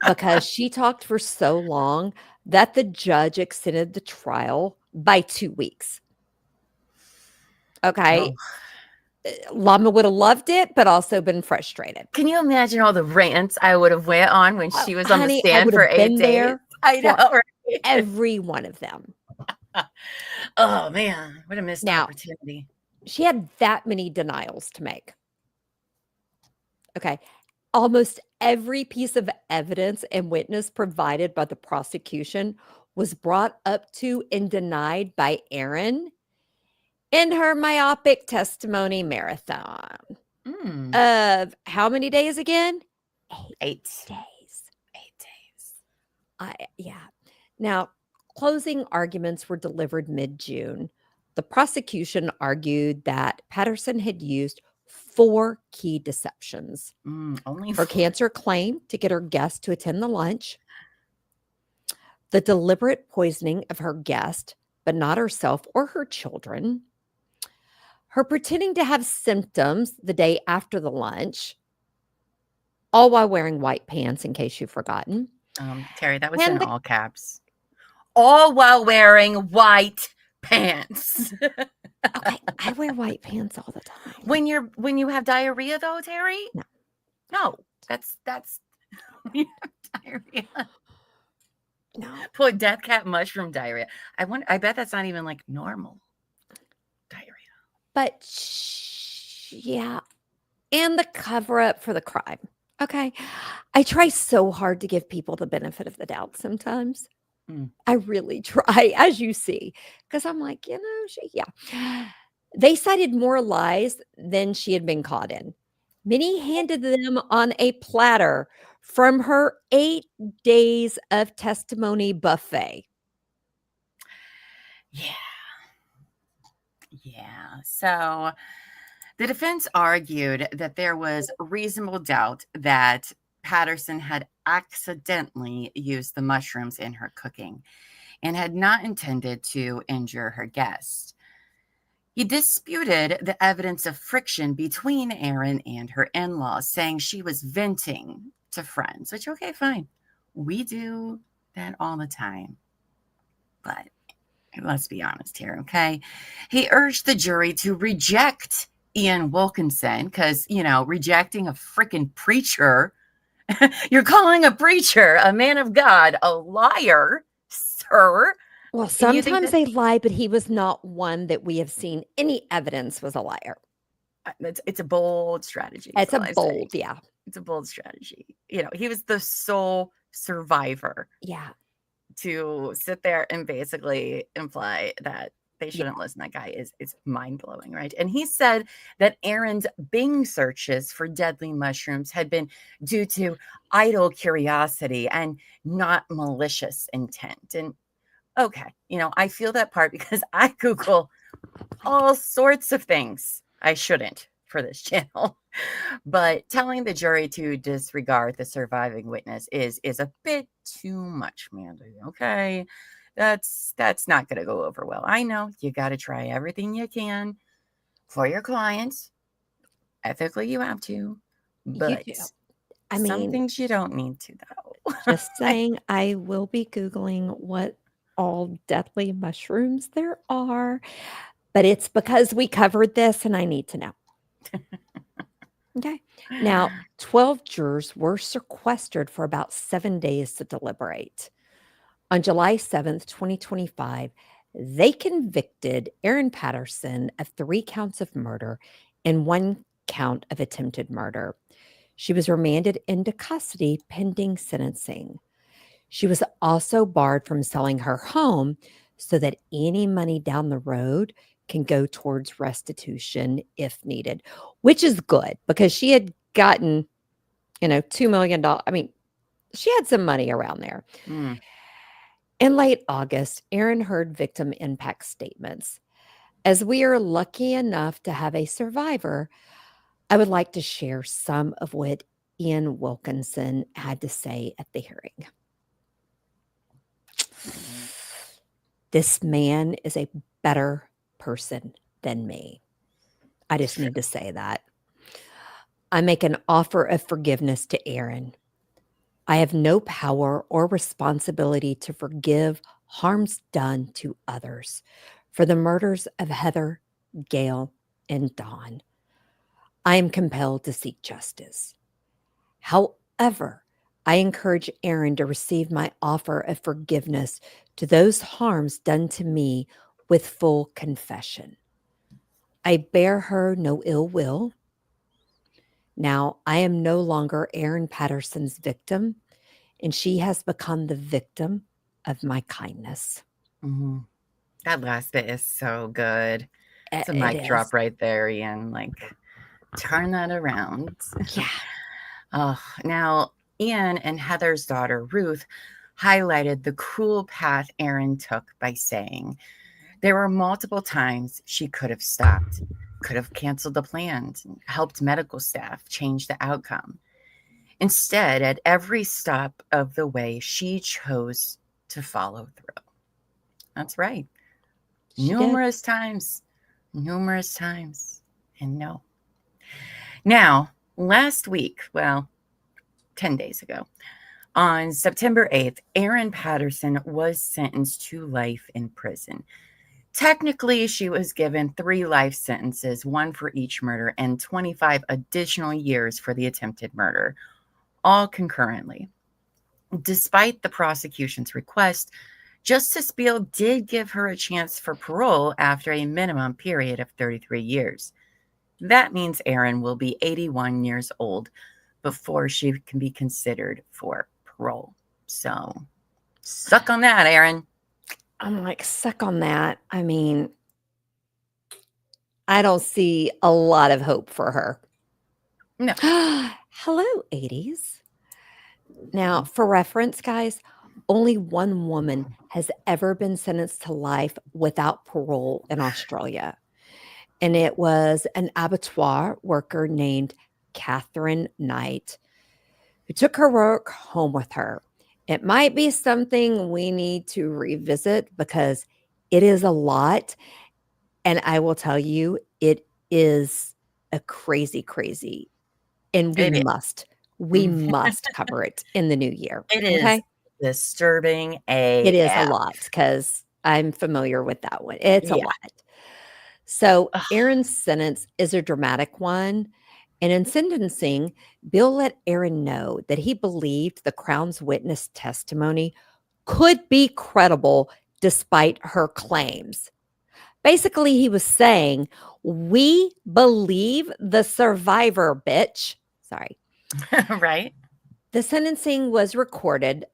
because she talked for so long that the judge extended the trial by 2 weeks. Okay. Llama would have loved it, but also been frustrated. Can you imagine all the rants I would have went on when she was on the stand for 8 days? I know, right? Every one of them. Oh man, what a missed opportunity. She had that many denials to make. Okay. Almost every piece of evidence and witness provided by the prosecution was brought up to and denied by Erin in her myopic testimony marathon. Of how many days again? 8 days. 8 days. Yeah. Now, closing arguments were delivered mid-June. The prosecution argued that Patterson had used 4 key deceptions. Only Her 4. cancer claim to get her guests to attend the lunch, the deliberate poisoning of her guest, but not herself or her children, her pretending to have symptoms the day after the lunch, all while wearing white pants, in case you've forgotten. Terry, that was And in the- all caps. All while wearing white pants. Okay, I wear white pants all the time. When you have diarrhea, though, Terry? No, that's when you have diarrhea. No. Poor death cat mushroom diarrhea. I bet that's not even like normal diarrhea. But yeah, and the cover up for the crime. Okay. I try so hard to give people the benefit of the doubt sometimes. I really try, as you see, because I'm like, yeah. They cited more lies than she had been caught in. Many handed them on a platter from her 8 days of testimony buffet. Yeah. So the defense argued that there was reasonable doubt that Patterson had accidentally used the mushrooms in her cooking and had not intended to injure her guests. He disputed the evidence of friction between Erin and her in-laws, saying she was venting to friends, which, okay, fine. We do that all the time. But let's be honest here, okay? He urged the jury to reject Ian Wilkinson because, rejecting a freaking preacher, you're calling a preacher, a man of God, a liar, sir. Well, Do you think sometimes they lie, but he was not one that we have seen any evidence was a liar. It's a bold strategy. It's is all a I say. bold, yeah. It's a bold strategy. He was the sole survivor Yeah. to sit there and basically imply that they shouldn't listen. That guy is mind-blowing, right? And he said that Erin's Bing searches for deadly mushrooms had been due to idle curiosity and not malicious intent. And okay, I feel that part because I Google all sorts of things I shouldn't for this channel. But telling the jury to disregard the surviving witness is a bit too much, Mandy. Okay, that's not going to go over well. I know you got to try everything you can for your clients. Ethically, you have to, but You do. some things you don't need to, though. Just saying, I will be Googling what all deadly mushrooms there are, but it's because we covered this and I need to know. Okay. Now, 12 jurors were sequestered for about 7 days to deliberate. On July 7th, 2025, they convicted Erin Patterson of 3 counts of murder and 1 count of attempted murder. She was remanded into custody pending sentencing. She was also barred from selling her home so that any money down the road can go towards restitution if needed, which is good because she had gotten, $2 million. I mean, she had some money around there. In late August, Erin heard victim impact statements. As we are lucky enough to have a survivor, I would like to share some of what Ian Wilkinson had to say at the hearing. This man is a better person than me. I just need to say that. I make an offer of forgiveness to Erin. I have no power or responsibility to forgive harms done to others for the murders of Heather, Gail, and Dawn. I am compelled to seek justice. However, I encourage Erin to receive my offer of forgiveness to those harms done to me with full confession. I bear her no ill will. Now, I am no longer Erin Patterson's victim, and she has become the victim of my kindness. Mm-hmm. That last bit is so good. It's a It mic drop is. right there, Ian. Turn that around. Yeah. Now, Ian and Heather's daughter, Ruth, highlighted the cruel path Erin took by saying there were multiple times she could have stopped, could have canceled the plans, and helped medical staff change the outcome. Instead, at every stop of the way, she chose to follow through. That's right. She did. Numerous times, and no. Now, last week, 10 days ago, on September 8th, Erin Patterson was sentenced to life in prison. Technically, she was given 3 life sentences, 1 for each murder, and 25 additional years for the attempted murder, all concurrently. Despite the prosecution's request, Justice Beale did give her a chance for parole after a minimum period of 33 years. That means Erin will be 81 years old before she can be considered for parole. So, suck on that, Erin. I'm like, suck on that. I mean, I don't see a lot of hope for her. No. Hello, 80s. Now, for reference, guys, only one woman has ever been sentenced to life without parole in Australia. And it was an abattoir worker named Catherine Knight, who took her work home with her. It might be something we need to revisit because it is a lot. And I will tell you, it is a crazy. And we must cover it in the new year. It is disturbing It is a lot because I'm familiar with that one. It's a lot. So Erin's sentence is a dramatic one. And in sentencing, Bill let Erin know that he believed the Crown's witness testimony could be credible despite her claims. Basically, he was saying, we believe the survivor, bitch. Sorry. Right. The sentencing was recorded,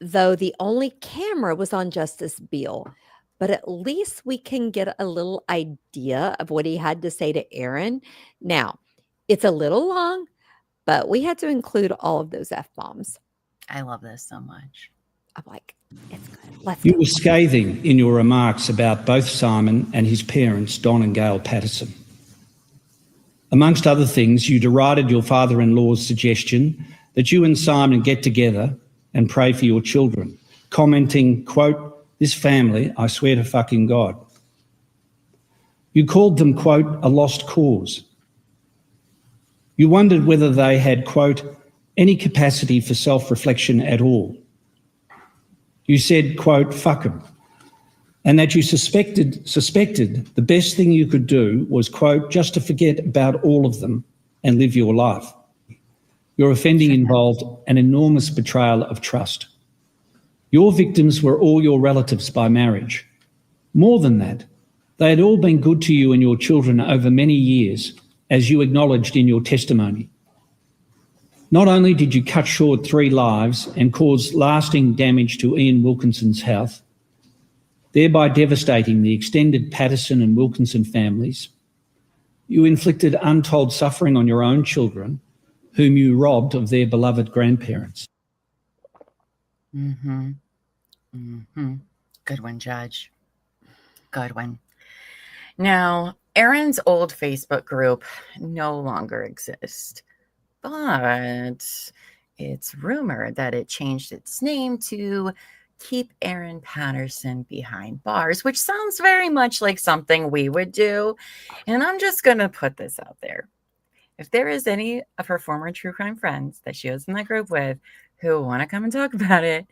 though the only camera was on Justice Beale. But at least we can get a little idea of what he had to say to Erin. Now, it's a little long, but we had to include all of those F-bombs. I love this so much. I'm like, it's good. Let's You go. were scathing in your remarks about both Simon and his parents, Don and Gail Patterson. Amongst other things, you derided your father-in-law's suggestion that you and Simon get together and pray for your children, commenting, quote, "This family, I swear to fucking God." You called them, quote, "a lost cause." You wondered whether they had, quote, "any capacity for self-reflection at all." You said, quote, "fuck 'em," and that you suspected the best thing you could do was, quote, "just to forget about all of them and live your life." Your offending involved an enormous betrayal of trust. Your victims were all your relatives by marriage. More than that, they had all been good to you and your children over many years, as you acknowledged in your testimony. Not only did you cut short 3 lives and cause lasting damage to Ian Wilkinson's health, thereby devastating the extended Patterson and Wilkinson families, you inflicted untold suffering on your own children, whom you robbed of their beloved grandparents. Mm-hmm. Mm-hmm. Good one, Judge. Good one. Now, Erin's old Facebook group no longer exists, but it's rumored that it changed its name to Keep Erin Patterson Behind Bars, which sounds very much like something we would do. And I'm just going to put this out there. If there is any of her former true crime friends that she was in that group with who want to come and talk about it,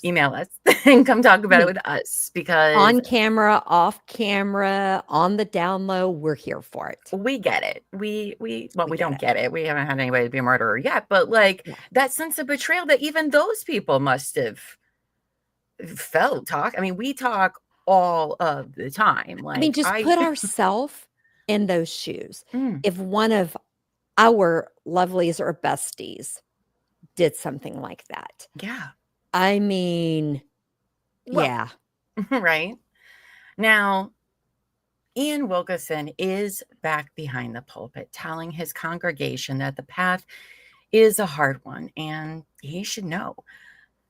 email us and come talk about it with us, because on camera, off camera, on the down low, we're here for it. We get it. We don't get it. We haven't had anybody be a murderer yet, but that sense of betrayal that even those people must have felt. We talk all of the time. Just put ourselves in those shoes. If one of our lovelies or besties did something like that. Yeah. Yeah. Right. Now, Ian Wilkinson is back behind the pulpit, telling his congregation that the path is a hard one and he should know.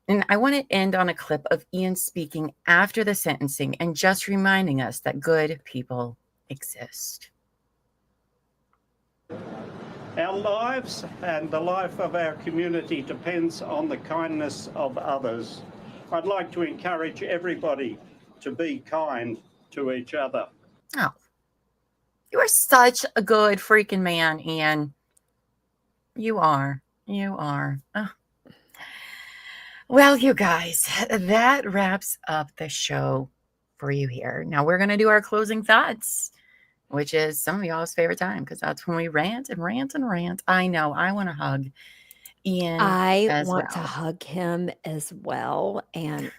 And I want to end on a clip of Ian speaking after the sentencing and just reminding us that good people exist. Our lives and the life of our community depends on the kindness of others. I'd like to encourage everybody to be kind to each other. Oh, you are such a good freaking man, Ian. You are. You are. Oh. Well, you guys, that wraps up the show for you here. Now we're going to do our closing thoughts, which is some of y'all's favorite time because that's when we rant and rant and rant. I know. I want to hug Ian I as want to well. hug him as well. And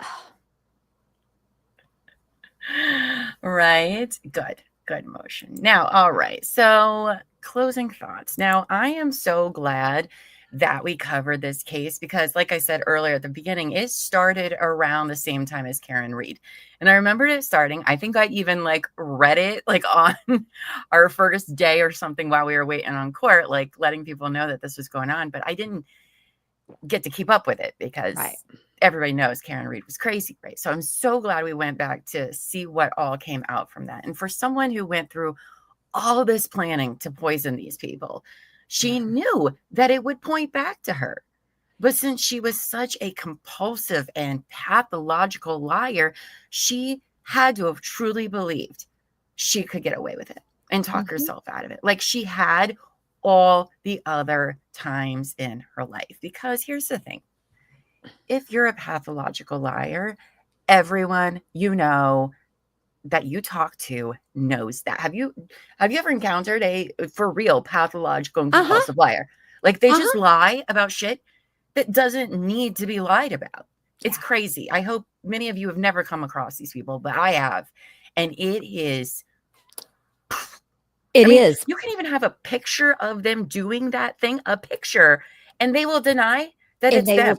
Right. Good motion. Now, all right. So closing thoughts. Now, I am so glad that we covered this case because, like I said earlier at the beginning, it started around the same time as Karen Read. And I remembered it starting. I think I even read it on our first day or something while we were waiting on court, letting people know that this was going on. But I didn't get to keep up with it because everybody knows Karen Read was crazy, right? So I'm so glad we went back to see what all came out from that. And for someone who went through all of this planning to poison these people, she knew that it would point back to her. But since she was such a compulsive and pathological liar, she had to have truly believed she could get away with it and talk herself out of it. Like she had all the other times in her life. Because here's the thing. If you're a pathological liar, everyone you know that you talk to knows that. Have you ever encountered a for real pathological and compulsive liar? Like they just lie about shit that doesn't need to be lied about. It's crazy. I hope many of you have never come across these people, but I have. And it is. It is. You can even have a picture of them doing that thing, a picture, and they will deny that it's them.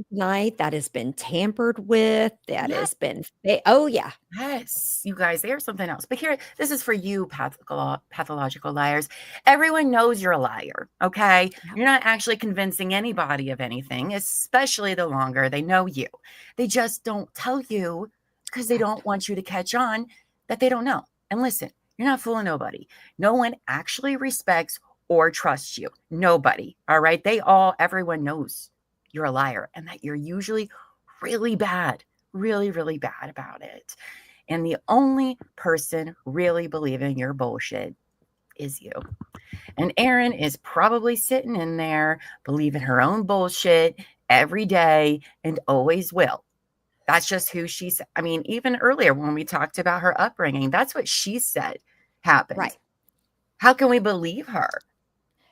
Deny that has been tampered with, that has been oh yeah. Yes, you guys, they are something else. But here, this is for you pathological liars. Everyone knows you're a liar, okay? You're not actually convincing anybody of anything, especially the longer they know you. They just don't tell you because they don't want you to catch on that they don't know. And listen, you're not fooling nobody. No one actually respects or trusts you. Nobody, all right? Everyone knows you're a liar and that you're usually really bad, really, really bad about it. And the only person really believing your bullshit is you. And Erin is probably sitting in there believing her own bullshit every day and always will. That's just who she's. I mean, even earlier when we talked about her upbringing, that's what she said happened. Right. How can we believe her?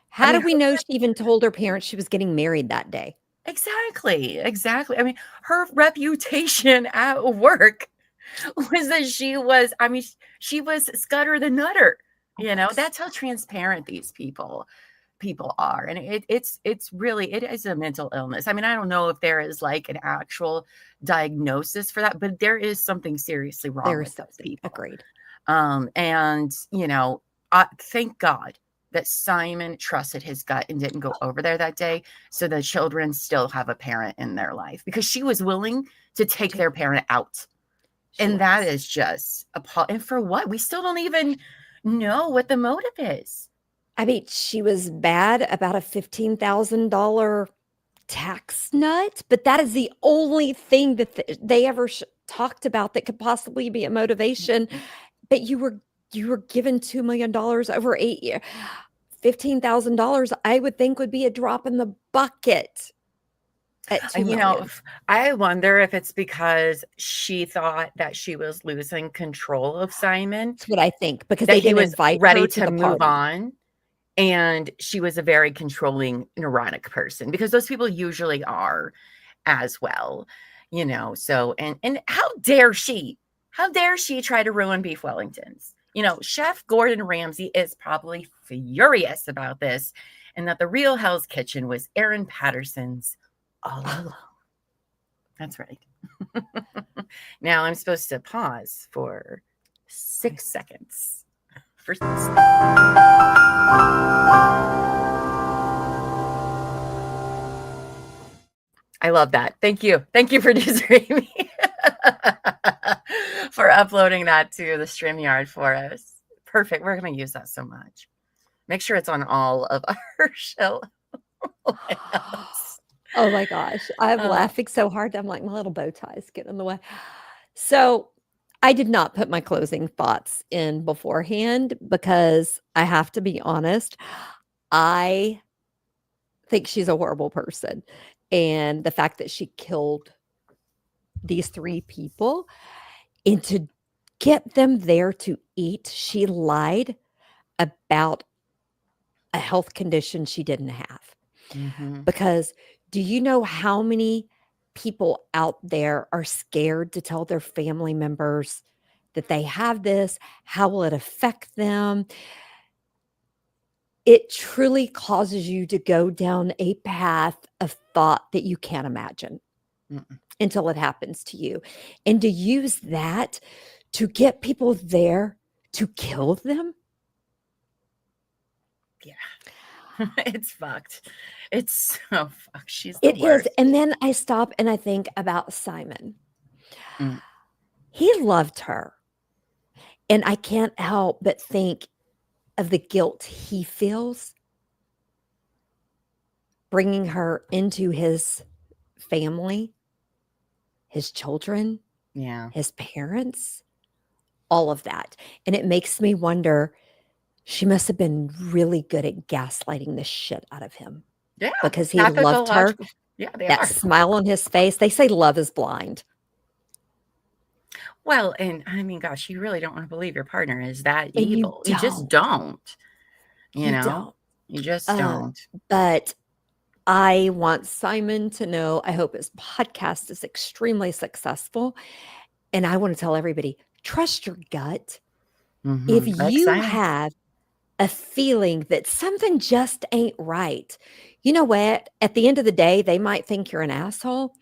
How do we know she even told her parents she was getting married that day? Exactly. I mean, her reputation at work was that she was Scudder the Nutter. You know, that's how transparent these people are. And it's really, it is a mental illness. I mean, I don't know if there is an actual diagnosis for that, but there is something seriously wrong with those people. Agreed. And, thank God that Simon trusted his gut and didn't go over there that day. So the children still have a parent in their life because she was willing to take their parent out. And that is just and for what? We still don't even know what the motive is. I mean, she was bad about a $15,000 tax nut, but that is the only thing that they ever talked about that could possibly be a motivation. But you were given $2 million over 8 years. $15,000, I would think, would be a drop in the bucket. I wonder if it's because she thought that she was losing control of Simon. That's what I think, because that they he didn't was invite ready her to move on, and she was a very controlling, neurotic person, because those people usually are as well, So and how dare she try to ruin Beef Wellingtons? Chef Gordon Ramsay is probably furious about this, and that the real Hell's Kitchen was Erin Patterson's all along. That's right. Now I'm supposed to pause for 6 seconds. I I love that. Thank you. Thank you, producer Amy, for uploading that to the StreamYard for us. Perfect. We're going to use that so much. Make sure it's on all of our show. Oh my gosh. I'm laughing so hard. I'm like, my little bow tie is getting in the way. So I did not put my closing thoughts in beforehand because I have to be honest. I think she's a horrible person. And the fact that she killed these 3 people and to get them there to eat, she lied about a health condition she didn't have. Mm-hmm. Because do you know how many people out there are scared to tell their family members that they have this? How will it affect them? It truly causes you to go down a path of thought that you can't imagine until it happens to you. And to use that to get people there to kill them. Yeah. It's fucked. It's so fucked. She's the It worst. is. And then I stop and I think about Simon. Mm. He loved her. And I can't help but think of the guilt he feels bringing her into his family, his children, Yeah. his parents, all of that. And it makes me wonder, she must have been really good at gaslighting the shit out of him. Yeah. Because he loved her. Yeah, they That are. smile on his face. They say love is blind. Well, and I mean, gosh, you really don't want to believe your partner is that And evil. You just don't. You know, don't. you just don't. But I want Simon to know, I hope his podcast is extremely successful. And I want to tell everybody, trust your gut. Mhm. If Like you Simon. have a feeling that something just ain't right, you know what? At the end of the day, they might think you're an asshole.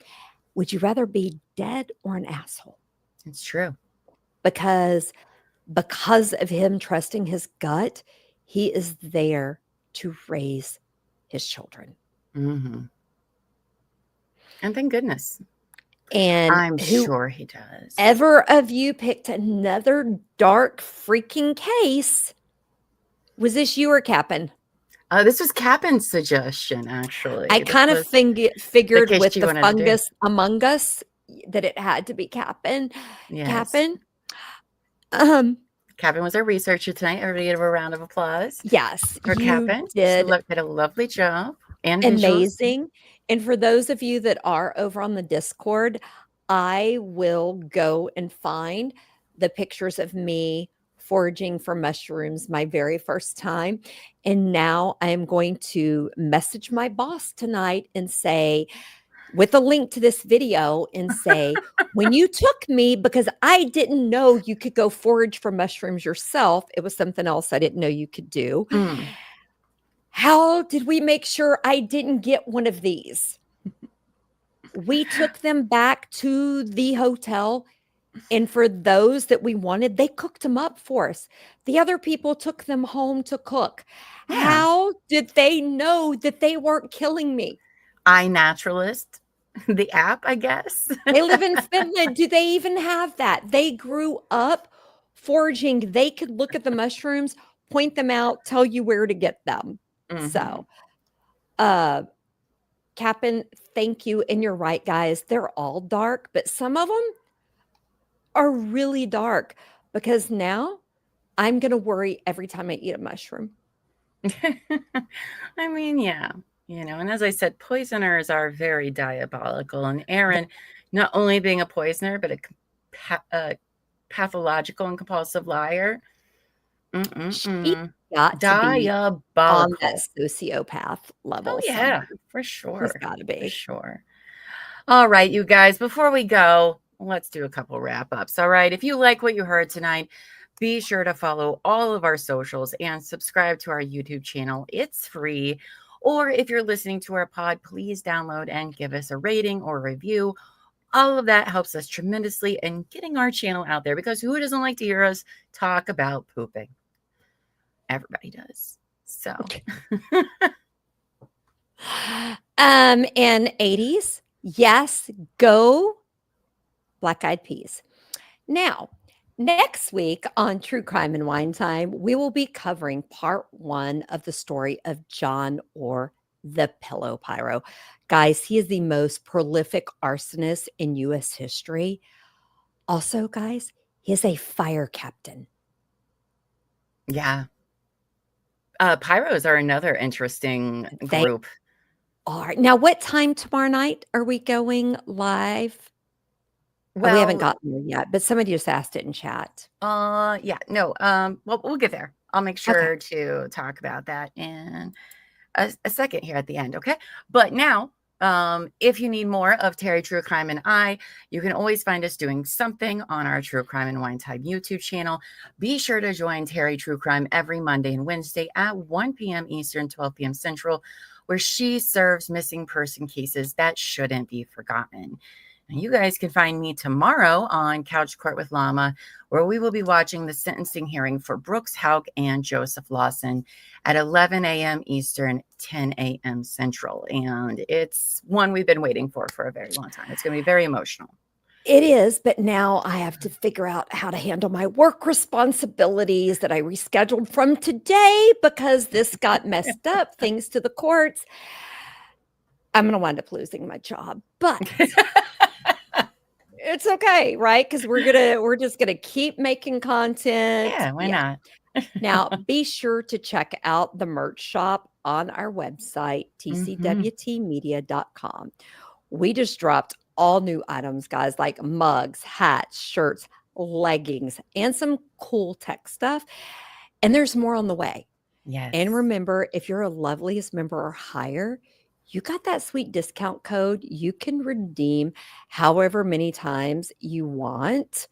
Would you rather be dead or an asshole? It's true. Because of him trusting his gut, he is there to raise his children. Mm-hmm. And thank goodness. And I'm sure he does. Whoever of you picked another dark freaking case, was this you or Cap'n? This was Cap'n's suggestion, actually. I kind of figured case with she the wanted to do. fungus among us that it had to be Cap'n. Yes. Cap'n. Cap'n was our researcher tonight. Everybody give a round of applause. Yes, For you Cap'n. did Did a lovely job. And amazing. visuals. And for those of you that are over on the Discord, I will go and find the pictures of me foraging for mushrooms my very first time. And now I am going to message my boss tonight and say, with a link to this video, and say, when you took me, because I didn't know you could go forage for mushrooms yourself, it was something else I didn't know you could do. How did we make sure I didn't get one of these? We took them back to the hotel, and for those that we wanted, they cooked them up for us. The other people took them home to cook. Yeah. How did they know that they weren't killing me? iNaturalist, the app, I guess. They live in Finland. Do they even have that? They grew up foraging. They could look at the mushrooms, point them out, tell you where to get them. Mm-hmm. So, Cap'n, thank you. And you're right, guys. They're all dark, but some of them are really dark because now I'm going to worry every time I eat a mushroom. I mean, yeah, and as I said, poisoners are very diabolical. And Erin, not only being a poisoner, but a pathological and compulsive liar. She got diabolical to be on that sociopath level. Oh, yeah, for sure. She's got to be. For sure. All right, you guys, before we go, let's do a couple wrap-ups. All right, if you like what you heard tonight, be sure to follow all of our socials and subscribe to our YouTube channel. It's free. Or if you're listening to our pod, please download and give us a rating or a review. All of that helps us tremendously in getting our channel out there, because who doesn't like to hear us talk about pooping? Everybody does. So. And 80s, Yes, go Black Eyed Peas. Now, next week on True Crime and Wine Time, we will be covering part 1 of the story of John Orr, the Pillow Pyro. Guys, he is the most prolific arsonist in U.S. history. Also, guys, he is a fire captain. Yeah. Pyros are another interesting They group. are. Now, what time tomorrow night are we going live? Oh, we haven't gotten there yet, but somebody just asked it in chat. Yeah, no, well, we'll get there. I'll make sure Okay. to talk about that in a second here at the end, okay? But now, if you need more of Terry True Crime and I, you can always find us doing something on our True Crime and Wine Time YouTube channel. Be sure to join Terry True Crime every Monday and Wednesday at 1 p.m. Eastern, 12 p.m. Central, where she serves missing person cases that shouldn't be forgotten. And you guys can find me tomorrow on Couch Court with Llama, where we will be watching the sentencing hearing for Brooks Hauk and Joseph Lawson at 11 a.m. Eastern, 10 a.m. Central. And it's one we've been waiting for a very long time. It's going to be very emotional. It is, but now I have to figure out how to handle my work responsibilities that I rescheduled from today because this got messed up thanks to the courts. I'm going to wind up losing my job, but it's okay, right? Because we're just gonna keep making content. Yeah, why not? Now, be sure to check out the merch shop on our website, tcwtmedia.com. We just dropped all new items, guys, like mugs, hats, shirts, leggings, and some cool tech stuff. And there's more on the way. Yes. And remember, if you're a Loveliest member or higher, you got that sweet discount code. You can redeem however many times you want.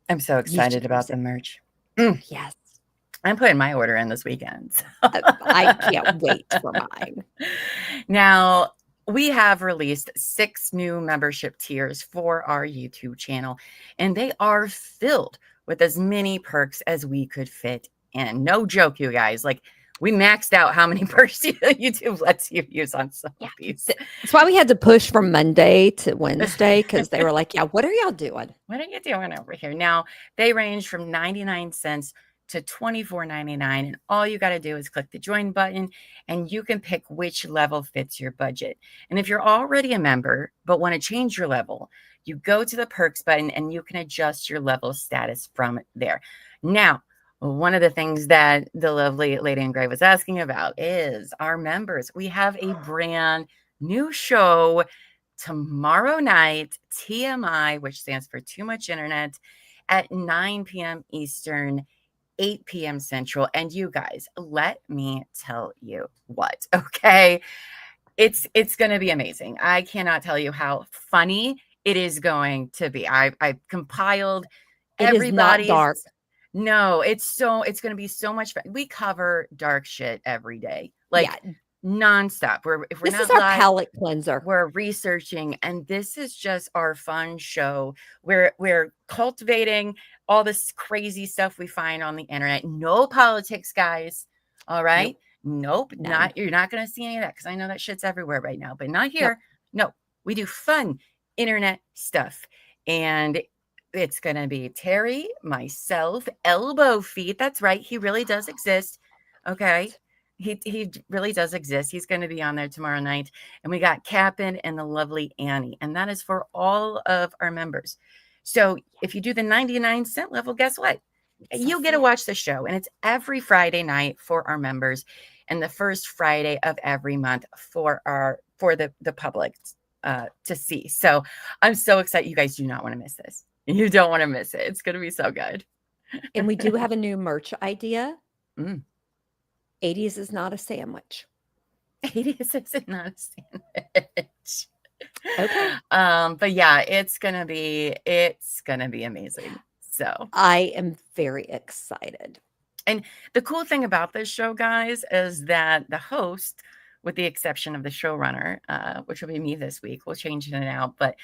I'm so excited about the merch. Yes. I'm putting my order in this weekend. So. I can't wait for mine. Now, we have released 6 new membership tiers for our YouTube channel, and they are filled with as many perks as we could fit in. No joke, you guys. Like, we maxed out how many perks YouTube lets you use on some of these. That's why we had to push from Monday to Wednesday, because they were like, yeah, what are y'all doing? What are you doing over here? Now, they range from 99 cents to $24.99, and all you got to do is click the join button, and you can pick which level fits your budget. And if you're already a member but want to change your level, you go to the perks button and you can adjust your level status from there. Now, one of the things that the lovely Lady in Gray was asking about is our members. We have a brand new show tomorrow night, TMI, which stands for Too Much Internet, at 9 p.m. Eastern, 8 p.m. Central. And you guys, let me tell you what, okay? It's going to be amazing. I cannot tell you how funny it is going to be. I've compiled everybody's. It is not dark. No, it's going to be so much fun. We cover dark shit every day, like nonstop. This is our palate cleanser. We're researching, and this is just our fun show. We're cultivating all this crazy stuff we find on the internet. No politics, guys. All right. Nope. You're not going to see any of that, because I know that shit's everywhere right now, but not here. No, we do fun internet stuff. And it's going to be Terry, myself, Elbow Feet. That's right. He really does exist. Okay. He really does exist. He's going to be on there tomorrow night. And we got Cap'n and the lovely Annie. And that is for all of our members. So if you do the 99-cent level, guess what? You get to watch the show. And it's every Friday night for our members, and the first Friday of every month for the public to see. So I'm so excited. You guys do not want to miss this. You don't want to miss it. It's going to be so good. And we do have a new merch idea. 80s is not a sandwich. 80s is not a sandwich. Okay. But yeah, it's gonna be amazing. So I am very excited. And the cool thing about this show, guys, is that the host, with the exception of the showrunner, which will be me this week, we'll change it out, but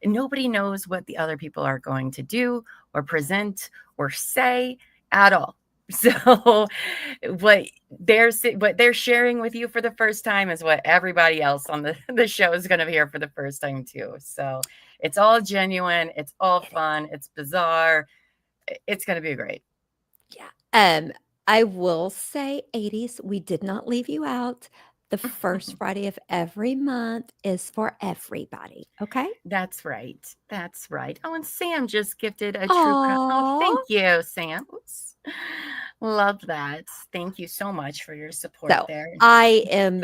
nobody knows what the other people are going to do or present or say at all. So what they're sharing with you for the first time is what everybody else on the show is going to hear for the first time too. So it's all genuine. It's all fun. It's bizarre. It's going to be great. Yeah. I will say, 80s, we did not leave you out. The first Friday of every month is for everybody. Okay. That's right. That's right. Oh, and Sam just gifted a true crime. Oh, thank you, Sam. Oops. Love that. Thank you so much for your support So there. I am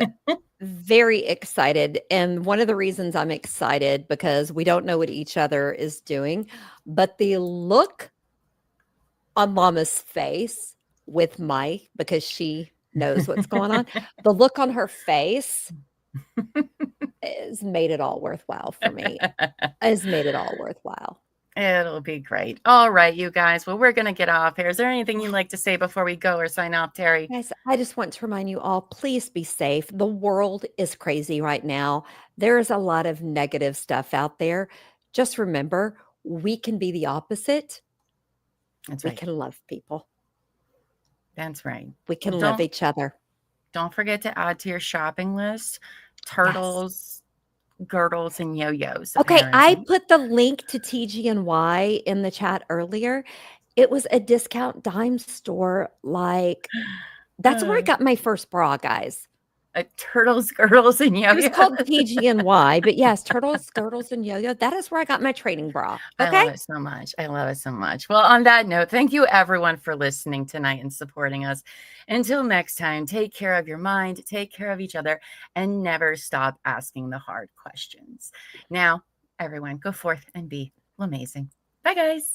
very excited. And one of the reasons I'm excited, because we don't know what each other is doing, but the look on Mama's face with Mike, because she knows what's going on, the look on her face has made it all worthwhile for me. Has made it all worthwhile. It'll be great. All right, you guys. Well, we're going to get off here. Is there anything you'd like to say before we go or sign off, Terry? Guys, I just want to remind you all, please be safe. The world is crazy right now. There is a lot of negative stuff out there. Just remember, we can be the opposite. That's We right. can love people. That's right. We can Well, love each other. Don't forget to add to your shopping list turtles, girdles, and yo-yos. Okay, I apparently. put the link to TGNY in the chat earlier. It was a discount dime store. Like, that's where I got my first bra, guys. Turtles, girdles, and It was yo-yos. called TGNY, but yes, turtles, girdles, and yo-yo. That is where I got my training bra. I Okay. love it so much. I love it so much. Well, on that note, thank you everyone for listening tonight and supporting us. Until next time, take care of your mind, take care of each other, and never stop asking the hard questions. Now, everyone, go forth and be amazing. Bye, guys.